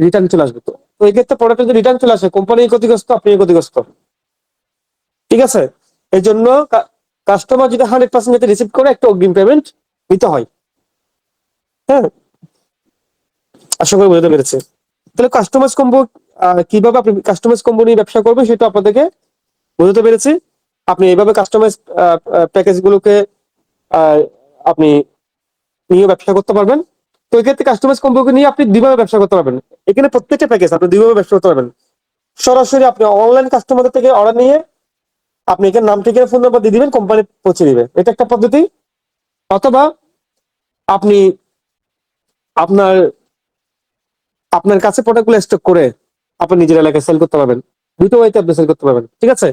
রিটার্ন চলে আসবে। তো তো এই ক্ষেত্রে প্রোডাক্ট যদি রিটার্ন চলে আসে, কোম্পানি ক্ষতিগ্রস্ত, আপনি ক্ষতিগ্রস্ত। ঠিক আছে। এই জন্য কাস্টমার যদি 100% যাতে রিসিভ করে, একটা অগ্রিম পেমেন্ট দিতে হয়। হ্যাঁ, আশা করি বুঝতে পেরেছে। তাহলে কাস্টমাইজ কম্বো কিভাবে আপনি কাস্টমাইজ কম্বো নিয়ে ব্যবসা করবেন সেটা আপনাদেরকে বুঝতে পেরেছি। আপনি এইভাবে কাস্টমাইজ প্যাকেজ গুলোকে আহ, আপনি নিয়ে ব্যবসা করতে পারবেন। তো এই ক্ষেত্রে কাস্টমাইজ কম্বোকে নিয়ে আপনি দুইভাবে ব্যবসা করতে পারবেন। এখানে প্রত্যেকটা প্যাকেজ আপনি দুইভাবে ব্যবসা করতে পারবেন। সরাসরি আপনি অনলাইন কাস্টমারদের থেকে অর্ডার নিয়ে আপনি এখানে নাম, ঠিকানা, ফোন নাম্বার দিয়ে দিবেন, কোম্পানি পৌঁছে দিবে, এটা একটা পদ্ধতি। অথবা আপনি আপনার আপনার কাছে প্রোডাক্টগুলো স্টক করে আপনি নিজের এলাকায় সেল করতে পারবেন। দুটো ওয়েতে আপনি সেল করতে পারবেন। ঠিক আছে।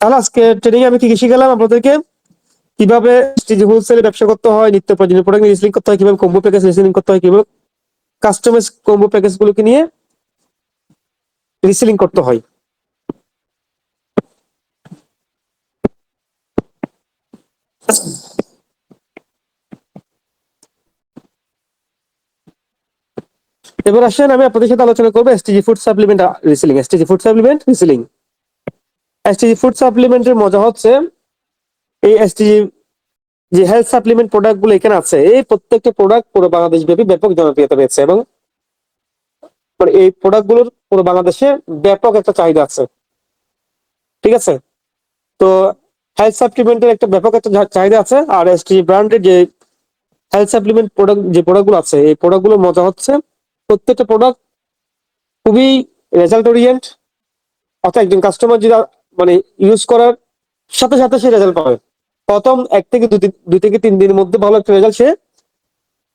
তাহলে আজকে ট্রেনিং আমি কি কি শিখালাম আপনাদেরকে, কিভাবে হোলসেলে ব্যবসা করতে হয়, নিত্য প্রয়োজনীয় প্রোডাক্ট রিসেলিং করতে হয়, কিভাবে কম্বো প্যাকেজ রিসেলিং করতে হয়, কিভাবে কাস্টমাইজ কম্বো প্যাকেজ গুলোকে নিয়ে রিসেলিং করতে হয়। এবার আসেন আমি আপনাদের সাথে আলোচনা করবো STG food supplement reselling. STG food supplement reselling, STG food সাপ্লিমেন্টের মজা হচ্ছে, এই এসটিজি যে হেলথ সাপ্লিমেন্ট প্রোডাক্ট গুলো এখানে আছে, এই প্রত্যেকটা প্রোডাক্ট পুরো বাংলাদেশ ব্যাপী ব্যাপক জনপ্রিয়তা পেয়েছে এবং মানে এই প্রোডাক্ট গুলোর পুরো বাংলাদেশে ব্যাপক একটা চাহিদা আছে। ঠিক আছে। তো হেলথ সাপ্লিমেন্টের একটা ব্যাপক একটা চাহিদা আছে। আর এসটিজি ব্র্যান্ডের যে হেলথ সাপ্লিমেন্ট প্রোডাক্ট যে প্রোডাক্ট গুলো আছে, এই প্রোডাক্ট গুলোর মজা হচ্ছে প্রত্যেকটা প্রোডাক্ট খুবই রেজাল্ট ওরিয়েন্ট। অর্থাৎ একজন কাস্টমার যেটা মানে ইউজ করার সাথে সাথে সে রেজাল্ট পাবে। প্রথম 1 থেকে 2 থেকে 3 দিনের মধ্যে ভালো একটা রেজাল্ট সে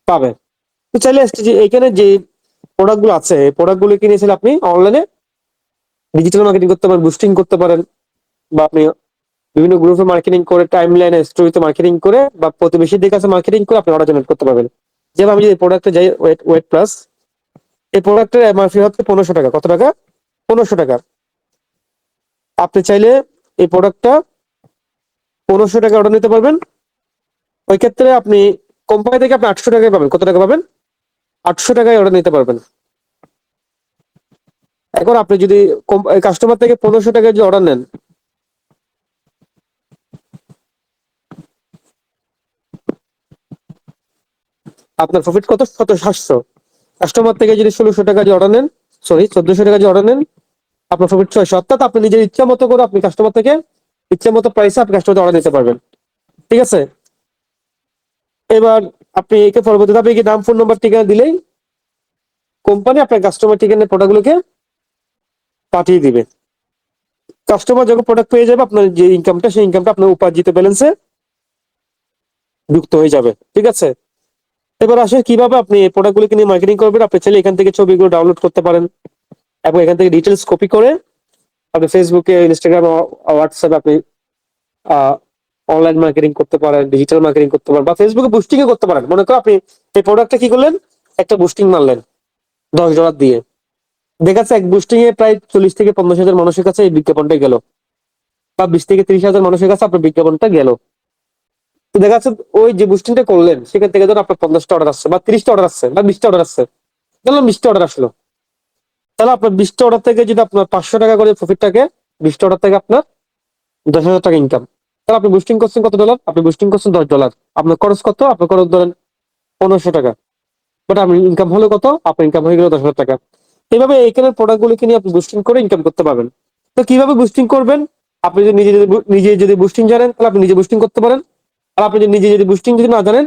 পাবে। তো চাইলে যে এখানে যে প্রোডাক্ট গুলো আছে, এই প্রোডাক্ট গুলো কিনে চাইলে আপনি অনলাইনে ডিজিটাল মার্কেটিং করতে পারেন, বুস্টিং করতে পারেন, বা আপনি বিভিন্ন গ্রুপে মার্কেটিং করে, টাইম লাইনে স্টোরিতে মার্কেটিং করে, বা প্রতিবেশীদের কাছে মার্কেটিং করে আপনি অর্ডার জেনারেট করতে পারবেন। যেমন আমি যদি প্রোডাক্টে যাই, ওয়েট ওয়েট প্লাস, এই প্রোডাক্টের এমআরপি হচ্ছে 1500 টাকা। কত টাকা? 1500 টাকা। আপনি চাইলে এই প্রোডাক্টটা 1500 টাকা অর্ডার নিতে পারবেন। ওই ক্ষেত্রে আপনি কোম্পানি থেকে আপনি 800 টাকায় পাবেন। কত টাকা পাবেন? 800 টাকায় অর্ডার নিতে পারবেন। এখন আপনি যদি কাস্টমার থেকে 1500 টাকায় যে অর্ডার নেন, আপনার প্রফিট কত? 700। কাস্টমার থেকে যদি 1600 টাকা যে অর্ডার নেন, সরি 1400 টাকা যে অর্ডার নেন, আপনার প্রফিট 600। অর্থাৎ আপনি নিজের ইচ্ছা মতো করে আপনি কাস্টমার থেকে ইচ্ছা মতো প্রাইসে আপনি কাস্টমার অর্ডার নিতে পারবেন। ঠিক আছে। এবার আপনি একে পরবর্তী ধাপে গিয়ে নাম, ফোন নাম্বার, ঠিকানা দিলেই কোম্পানি আপনার কাস্টমার ঠিকানা প্রোডাক্টগুলোকে পাঠিয়ে দিবে। কাস্টমার যখন প্রোডাক্ট পেয়ে যাবে, আপনার যে ইনকামটা, সেই ইনকামটা আপনার উপার্জিত ব্যালেন্সে যুক্ত হয়ে যাবে। ঠিক আছে। এবার আসে কিভাবে আপনি এই প্রোডাক্টগুলোকে নিয়ে মার্কেটিং করবেন। আপনি চাইলে এখান থেকে ছবিগুলো ডাউনলোড করতে পারেন এবং এখান থেকে ডিটেলস কপি করে আপনি ফেসবুকে, ইনস্টাগ্রাম, হোয়াটসঅ্যাপে আপনি অনলাইন মার্কেটিং করতে পারেন, ডিজিটাল মার্কেটিং করতে পারেন, বা ফেসবুকে বুস্টিং করতে পারেন। মনে করো আপনি এই প্রোডাক্টটা কি করলেন, একটা বুস্টিং মারলেন $10 দিয়ে। দেখাচ্ছে এক বুস্টিং এ প্রায় 40 থেকে 50 হাজার মানুষের কাছে এই বিজ্ঞাপনটা গেল, বা 20 থেকে 30 হাজার মানুষের কাছে আপনার বিজ্ঞাপনটা গেল। তো দেখা যাচ্ছে ওই যে বুস্টিংটা করলেন, সেখান থেকে ধরুন আপনার 50টা অর্ডার আসছে, বা 30টা অর্ডার আসছে, বা 20টা অর্ডার আসছে, ধরলাম 20টা অর্ডার আসলো। তাহলে আপনার 20টা অর্ডার থেকে যদি আপনার 500 টাকা করে প্রফিট থাকে, 20টা অর্ডার থেকে আপনার 10,000 টাকা ইনকাম। তাহলে আপনি বুস্টিং করছেন কত ডলার? আপনি বুস্টিং করছেন $10। আপনার খরচ কত? আপনার খরচ ধরেন 1500 টাকা। বাট আপনি ইনকাম হলো কত? আপনার ইনকাম হয়ে গেল 10,000 টাকা। এইভাবে এইখানে প্রোডাক্ট গুলিকে নিয়ে আপনি বুস্টিং করে ইনকাম করতে পারবেন। তো কিভাবে বুস্টিং করবেন? আপনি যদি নিজে যদি বুস্টিং জানেন, তাহলে আপনি নিজে বুস্টিং করতে পারেন। আর আপনি যদি নিজে যদি বুস্টিং যদি না জানেন,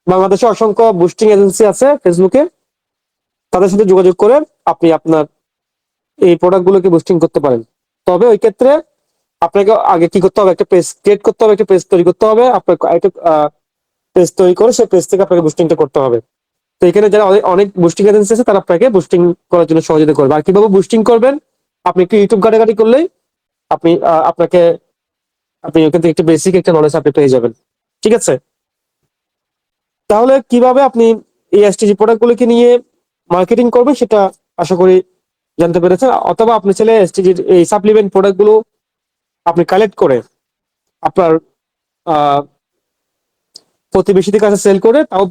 বাংলাদেশে অসংখ্য বুস্টিং এজেন্সি আছে ফেসবুকে, তাদের সাথে যোগাযোগ করে আপনি আপনার এই প্রোডাক্ট গুলোকে বুস্টিং করতে পারেন। তবে ওই ক্ষেত্রে আপনাকে আগে কি করতে হবে, একটা পেজ ক্রিয়েট করতে হবে, একটা পেজ তৈরি করতে হবে, আপনার একটা পেজ তৈরি করে সেই পেজ থেকে আপনাকে বুস্টিংটা করতে হবে। তো এখানে যারা অনেক অনেক বুস্টিং এজেন্সি আছে তারা আপনাকে বুস্টিং করার জন্য সহযোগিতা করবে। আর কিভাবে বুস্টিং করবেন, আপনি একটু ইউটিউব ঘাটাঘাটি করলেই আপনি আপনাকে আপনি ওখান থেকে একটু বেসিক একটা নলেজ আপনি পেয়ে যাবেন। ঠিক আছে, তাহলে কিভাবে আপনি এই এসটিজি প্রোডাক্ট গুলোকে নিয়ে মার্কেটিং করবেন সেটা আশা করি জানতে পেরেছেন। অথবা আপনি চাইলে এসটিজির এই সাপ্লিমেন্ট প্রোডাক্ট গুলো আপনি কালেক্ট করে আপনার আহ প্রতিবেশীদের কাছে সেল করে তাও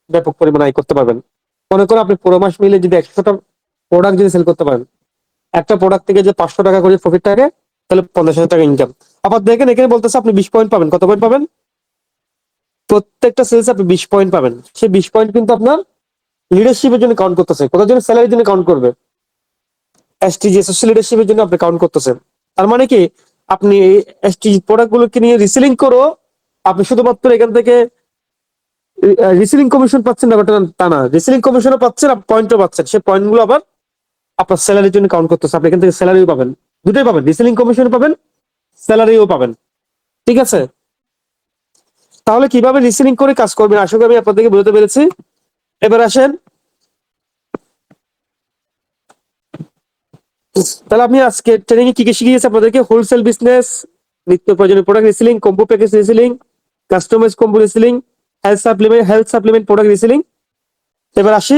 ব্যাপক পরিমাণে আয় করতে পারবেন। মনে করুন আপনি পুরো মাস মিলে যদি 100টা প্রোডাক্ট যদি সেল করতে পারেন, একটা প্রোডাক্ট থেকে যে 500 টাকা করে প্রফিট থাকে, তাহলে 50,000 টাকা ইনকাম। আবার দেখেন এখানে বলতেছে আপনি 20 পয়েন্ট পাবেন। কত পয়েন্ট পাবেন? প্রত্যেকটা সেলস আপনি 20 পয়েন্ট পাবেন। সেই 20 পয়েন্ট কিন্তু আপনার লিডারশিপের জন্য কাউন্ট করতেছে, কোথার জন্য? স্যালারির জন্য কাউন্ট করবে। এসটিজি সোশ্যাল লিডারশিপের জন্য আপনি কাউন্ট করতেছেন। তার মানে কি, আপনি এই এসটিজি প্রোডাক্ট গুলোকে নিয়ে রিসেলিং করো, আপনি শুধুমাত্র এখান থেকে রিসেলিং কমিশন পাচ্ছেন ব্যাপারটা তা না, রিসেলিং কমিশনও পাচ্ছেন, পয়েন্টও পাচ্ছেন। সেই পয়েন্ট গুলো আবার আপনার স্যালারির জন্য কাউন্ট করতেছে। আপনি এখান থেকে স্যালারিও পাবেন, দুটোই পাবেন, রিসেলিং কমিশন পাবেন, স্যালারিও পাবেন। ঠিক আছে, তাহলে কিভাবে রিসেলিং করে কাজ করবেন আশা করি আমি আপনাদেরকে বুঝতে পেরেছি। এবার আসেন, তাহলে আপনি আজকে ট্রেনিং এ কি কি শিখিয়েছি আপনাদেরকে? হোলসেল বিজনেস, নিত্য প্রয়োজনীয় product reselling, combo package reselling, customize combo reselling, health supplement product reselling. এবার আসি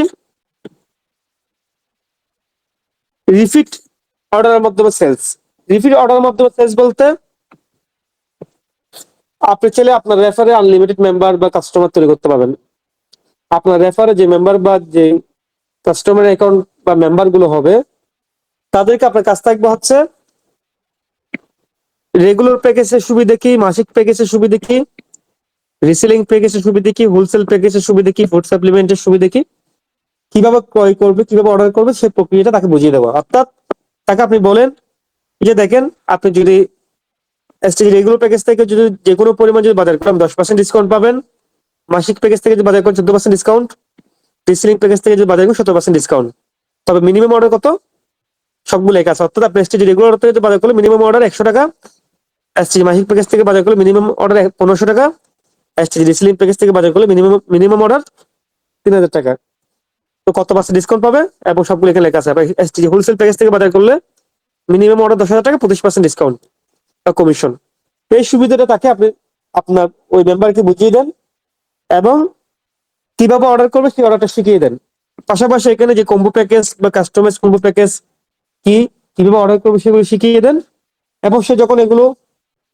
রিপিট অর্ডারের মাধ্যমে সেলস। রিপিট অর্ডারের মাধ্যমে সেলস বলতে আপনি চাইলে আপনার রেফারে আনলিমিটেড মেম্বার বা কাস্টমার তৈরি করতে পারবেন। আপনার রেফারে যে মেম্বার বা যে কাস্টমার অ্যাকাউন্ট বা মেম্বার গুলো হবে, তাদেরকে আপনার কাছ থাকবে হচ্ছে রেগুলার প্যাকেজের সুবিধা কি, মাসিক প্যাকেজের সুবিধা কি, রিসেলিং প্যাকেজের সুবিধা কি, হোলসেল প্যাকেজের সুবিধা কি, ফুড সাপ্লিমেন্টের সুবিধা কি, কিভাবে ক্রয় করবে, কিভাবে অর্ডার করবে, সেই প্রক্রিয়াটা তাকে বুঝিয়ে দেবো। অর্থাৎ তাকে আপনি বলেন যে দেখেন, আপনি যদি এসটিজি রেগুলার প্যাকেজ থেকে যদি যে কোনো পরিমাণ যদি বাজার করেন 10% ডিসকাউন্ট পাবেন, মাসিক প্যাকেজ থেকে যদি বাজার করেন 14% ডিসকাউন্ট, রিসেলিং প্যাকেজ থেকে যদি বাজার করেন 17% ডিসকাউন্ট। তবে মিনিমাম অর্ডার কত? সবগুলো এক আছে। অর্থাৎ আপনি এসটিজি রেগুলার থেকে যদি বাজার করলে মিনিমাম অর্ডার 100 টাকা, এসটিজি মাসিক প্যাকেজ থেকে বাজার করলে মিনিমাম অর্ডার 1500 টাকা, এসটিজি রিসেলিং প্যাকেজ থেকে বাজার করলে মিনিমাম মিনিমাম অর্ডার 3000 টাকা। তো কত পার্সেন্ট ডিসকাউন্ট পাবে এবং সবগুলো এখানে লেখা আছে। এসটিজি হোলসেল প্যাকেজ থেকে বাজার করলে মিনিমাম অর্ডার 10,000 টাকা, 25% ডিসকাউন্ট বা কমিশন। এই সুবিধাটা তাকে আপনি আপনার ওই মেম্বারকে বুঝিয়ে দেন এবং কিভাবে অর্ডার করবে সেই অর্ডারটা শিখিয়ে দেন। পাশাপাশি এখানে যে কম্বো প্যাকেজ বা কাস্টমাইজ কম্বো প্যাকেজ কি, কিভাবে অর্ডার করবে সেগুলো শিখিয়ে দেন। এবং সে যখন এগুলো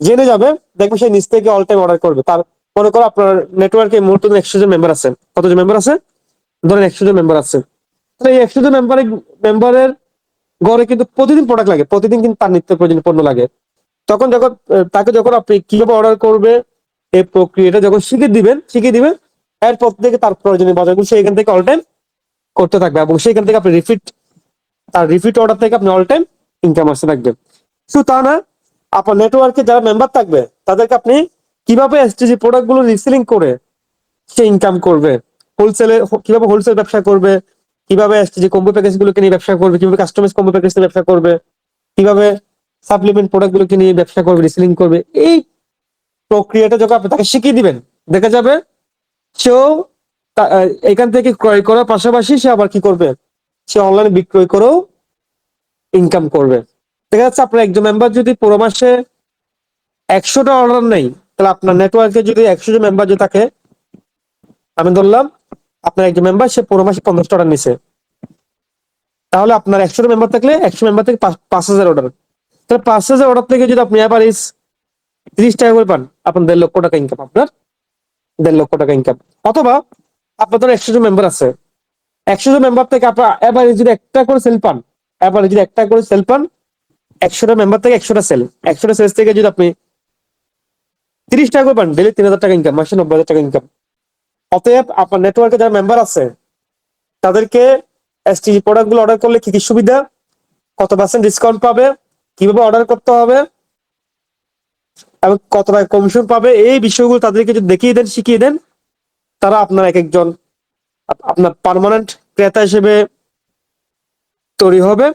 জেনে যাবে, দেখবে সে নিজ থেকে অল টাইম অর্ডার করবে। তার মনে করো আপনার নেটওয়ার্কে মোট 100 জন মেম্বার আছে। কতজন মেম্বার আছে? ধরেন 100 জন মেম্বার আছে। তাহলে এই 100 জন মেম্বারের গড়ে কিন্তু প্রতিদিন প্রোডাক্ট লাগে, প্রতিদিন কিন্তু তার নিত্য প্রয়োজনীয় পণ্য লাগে। তখন যখন তাকে যখন আপনি কিভাবে অর্ডার করবে এই প্রক্রিয়াটা যখন শিখিয়ে দিবেন, এরপর থেকে তার প্রয়োজনীয় বাজারগুলো সে এখান থেকে অল টাইম করতে থাকবে এবং সেখান থেকে আপনি রিপিট অর্ডার থেকে আপনি অল টাইম ইনকাম আসতে থাকবে। শুধু তা না, আপনার নেটওয়ার্কে যারা মেম্বার থাকবে তাদেরকে আপনি কিভাবে এসটিজি প্রোডাক্ট গুলো রিসেলিং করে সে ইনকাম করবে, হোলসেলে কিভাবে হোলসেল ব্যবসা করবে, কিভাবে এসটিজি কম্বো প্যাকেজ গুলোকে নিয়ে ব্যবসা করবে, কিভাবে কাস্টমাইজ কম্বো প্যাকেজ নিয়ে ব্যবসা করবে, কিভাবে সাপ্লিমেন্ট প্রোডাক্ট গুলোকে নিয়ে ব্যবসা করবে, রিসেলিং করবে, এই প্রক্রিয়াটা যখন আপনি তাকে শিখিয়ে দিবেন, দেখা যাবে সেও এখান থেকে ক্রয় করার পাশাপাশি সে আবার কি করবে, সে অনলাইনে বিক্রয় করেও ইনকাম করবে। দেখা যাচ্ছে আপনার একজন মেম্বার যদি পুরো মাসে 100টা অর্ডার নেই, তাহলে আপনার নেটওয়ার্কে যদি 100 জন মেম্বার যদি থাকে, আমি ধরলাম আপনার একজন মেম্বার সে পুরো মাসে 50টা অর্ডার নিছে, তাহলে আপনার 100টা মেম্বার থাকলে 100 মেম্বার থেকে 5,000 অর্ডার, তাহলে 5,000 অর্ডার থেকে যদি আপনি এভারেজ 30 টাকা করে পান, আপনার 1.5 লক্ষ টাকা ইনকাম। আপনার 1.5 লক্ষ টাকা ইনকাম। অথবা আপনার ধরো 100 জন মেম্বার আছে, 100 জন মেম্বার থেকে আপনার এভারেজ যদি একটা করে সেল পান, এভারেজ যদি একটা করে সেল পান, 100টা মেম্বার থেকে 100টা সেল, 100টা সেলস থেকে যদি আপনি 30 টাকা করে পান, ডেলি 3,000 টাকা ইনকাম, মাসে 90,000 টাকা ইনকাম। অতএব আপনার নেটওয়ার্কে যারা মেম্বার আছে তাদেরকে এসটিজি প্রোডাক্ট গুলো অর্ডার করলে কি কি সুবিধা, কত পার্সেন্ট ডিসকাউন্ট পাবে, কিভাবে অর্ডার করতে হবে এবং কত টাকা কমিশন পাবে, এই বিষয়গুলো তাদেরকে যদি দেখিয়ে দেন, শিখিয়ে দেন, তারা আপনার এক একজন আপনার পার্মানেন্ট ক্রেতা হিসেবে তৈরি হবে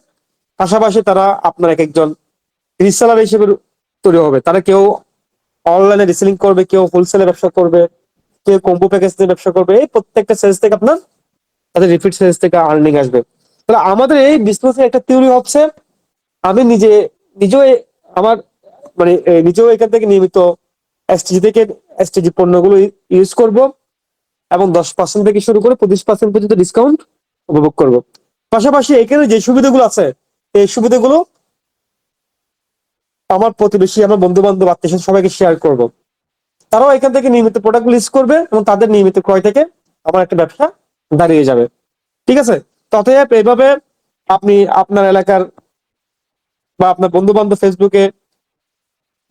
পাশাপাশি তারা আপনার এক একজন রিসেলার হিসেবে তৈরি হবে। তারা কেউ অনলাইনে রিসেলিং করবে, কেউ হোলসেলে ব্যবসা করবে, কেউ কম্বো প্যাকেজ নিয়ে ব্যবসা করবে। এই প্রত্যেকটা সেলস থেকে আপনার তাদের রিপিট সেলস থেকে আর্নিং আসবে। তাহলে আমাদের এই বিজনেসের একটা থিওরি হচ্ছে, আমি নিজেও আমার মানে নিজেও এখান থেকে নিয়মিত এসটিজি পণ্যগুলো ইউজ করব এবং 10% থেকে শুরু করে 25% পর্যন্ত ডিসকাউন্ট উপভোগ করব। পাশাপাশি এখানে যে সুবিধাগুলো আছে, এই সুবিধাগুলো আমার প্রতিবেশী, আমার বন্ধু বান্ধব, আত্মীয় স্বজন সবাইকে শেয়ার করব। তারাও এখান থেকে নিয়মিত প্রোডাক্টগুলো ইউজ করবে এবং তাদের নিয়মিত ক্রয় থেকে আমার একটা ব্যবসা দাঁড়িয়ে যাবে। ঠিক আছে? ততএব এইভাবে আপনি আপনার এলাকার বা আপনার বন্ধু বান্ধব, ফেসবুকে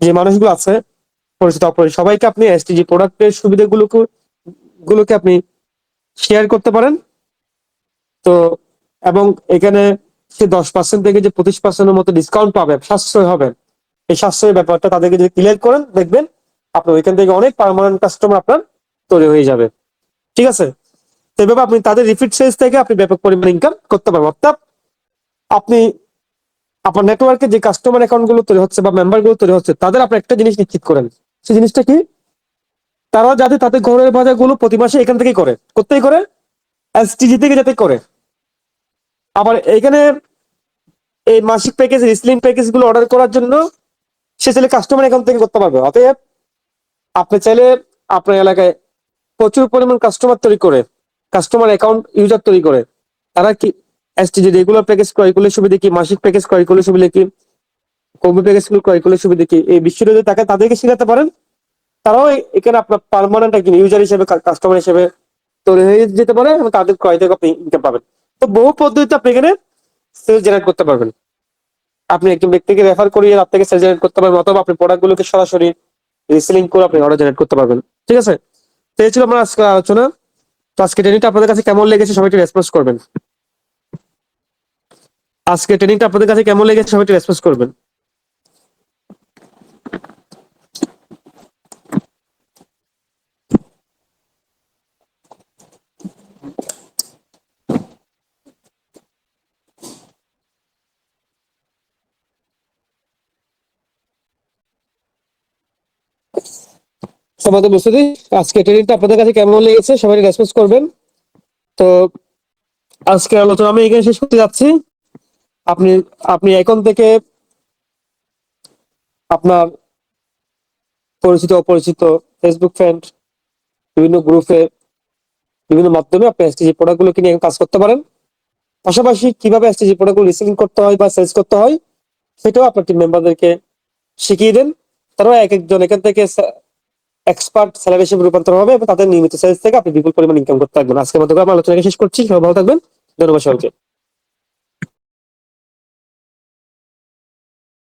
যে মানুষগুলো আছে পরিচিত অপরিচিত, সবাইকে আপনি এসটিজি প্রোডাক্টের সুবিধাগুলোকে আপনি শেয়ার করতে পারেন। তো এবং এখানে সে 10% থেকে যে 25%-এর মতো ডিসকাউন্ট পাবে, সাশ্রয় হবে, এই সাশ্রয়ের ব্যাপারটা তাদেরকে যদি ক্লিয়ার করেন, দেখবেন আপনার ওইখান থেকে অনেক পার্মানেন্ট কাস্টমার আপনার তৈরি হয়ে যাবে। ঠিক আছে? তো এভাবে আপনি তাদের রিপিট সেলস থেকে আপনি ব্যাপক পরিমাণে ইনকাম করতে পারবেন। অর্থাৎ আপনি আপনার নেটওয়ার্কে যে কাস্টমার অ্যাকাউন্ট গুলো তৈরি হচ্ছে বা মেম্বার গুলো তৈরি হচ্ছে, তাদের আপনি একটা জিনিস নিশ্চিত করেন। সেই জিনিসটা কি? তারা যাতে তাদের ঘরের বাজার গুলো প্রতি মাসে এখান থেকেই করে, করতেই করে, এসটিজি থেকে যাতে করে। আবার এখানে এই মাসিক প্যাকেজ, রিসলিং প্যাকেজ গুলো অর্ডার করার জন্য সে চাইলে কাস্টমার অ্যাকাউন্ট থেকে করতে পারবে। অতএব আপনি চাইলে আপনার এলাকায় প্রচুর পরিমাণ কাস্টমার তৈরি করে, কাস্টমার অ্যাকাউন্ট ইউজার তৈরি করে, তারা কি এসটিজি রেগুলার প্যাকেজ ক্রয় করলে সুবিধা কি, মাসিক প্যাকেজ ক্রয় করলে সুবিধা কি, কম্বো প্যাকেজ গুলো ক্রয় করলে সুবিধা কি, এই বিষয়টা যদি তাদেরকে শেখাতে পারেন, তারাও এখানে আপনার পার্মানেন্ট একজন ইউজার হিসেবে, কাস্টমার হিসেবে তৈরি হয়ে যেতে পারে এবং তাদের ক্রয় থেকে আপনি ইনকাম পাবেন। তো বহু পদ্ধতিতে আপনি এখানে সেল জেনারেট করতে পারবেন। আপনি একজন ব্যক্তিকে রেফার করিয়ে তার থেকে সেল জেনারেট করতে পারবেন, অথবা আপনি প্রোডাক্ট গুলোকে সরাসরি রিসেলিং করে আপনি অর্ডার জেনারেট করতে পারবেন। ঠিক আছে? তো এই ছিল আমার আজকের আলোচনা। তো আজকে ট্রেনিংটা আপনাদের কাছে কেমন লেগেছে সবাই একটু রেসপন্স করবেন। আজকে ট্রেনিংটা আপনাদের কাছে কেমন লেগেছে সবাই একটু রেসপন্স করবেন। সবাই তো বুঝতে দিই, আজকে ট্রেনিংটা আপনাদের কাছে কেমন লেগেছে সবাই রেসপন্স করবেন। তো আজকে আলোচনা আমি এখানে শেষ করতে যাচ্ছি। আপনি আপনি এখন থেকে আপনার পরিচিত অপরিচিত ফেসবুক ফ্রেন্ড, বিভিন্ন গ্রুপে, বিভিন্ন মাধ্যমে আপনি এসটিজি প্রোডাক্ট গুলো কিনে কাজ করতে পারেন। পাশাপাশি কিভাবে এসটিজি প্রোডাক্ট গুলো রিসেলিং করতে হয় বা সেলস করতে হয় সেটাও আপনার টিম মেম্বারদেরকে শিখিয়ে দেন। তারাও এক একজন এখান থেকে এক্সপার্ট সেলার হিসেবে রূপান্তর হবে এবং তাদের নিয়মিত সেলস থেকে আপনি বিপুল পরিমাণ ইনকাম করতে থাকবেন। আজকের মতো আমরা আলোচনা শেষ করছি। সবাই ভালো থাকবেন। ধন্যবাদ সবাইকে।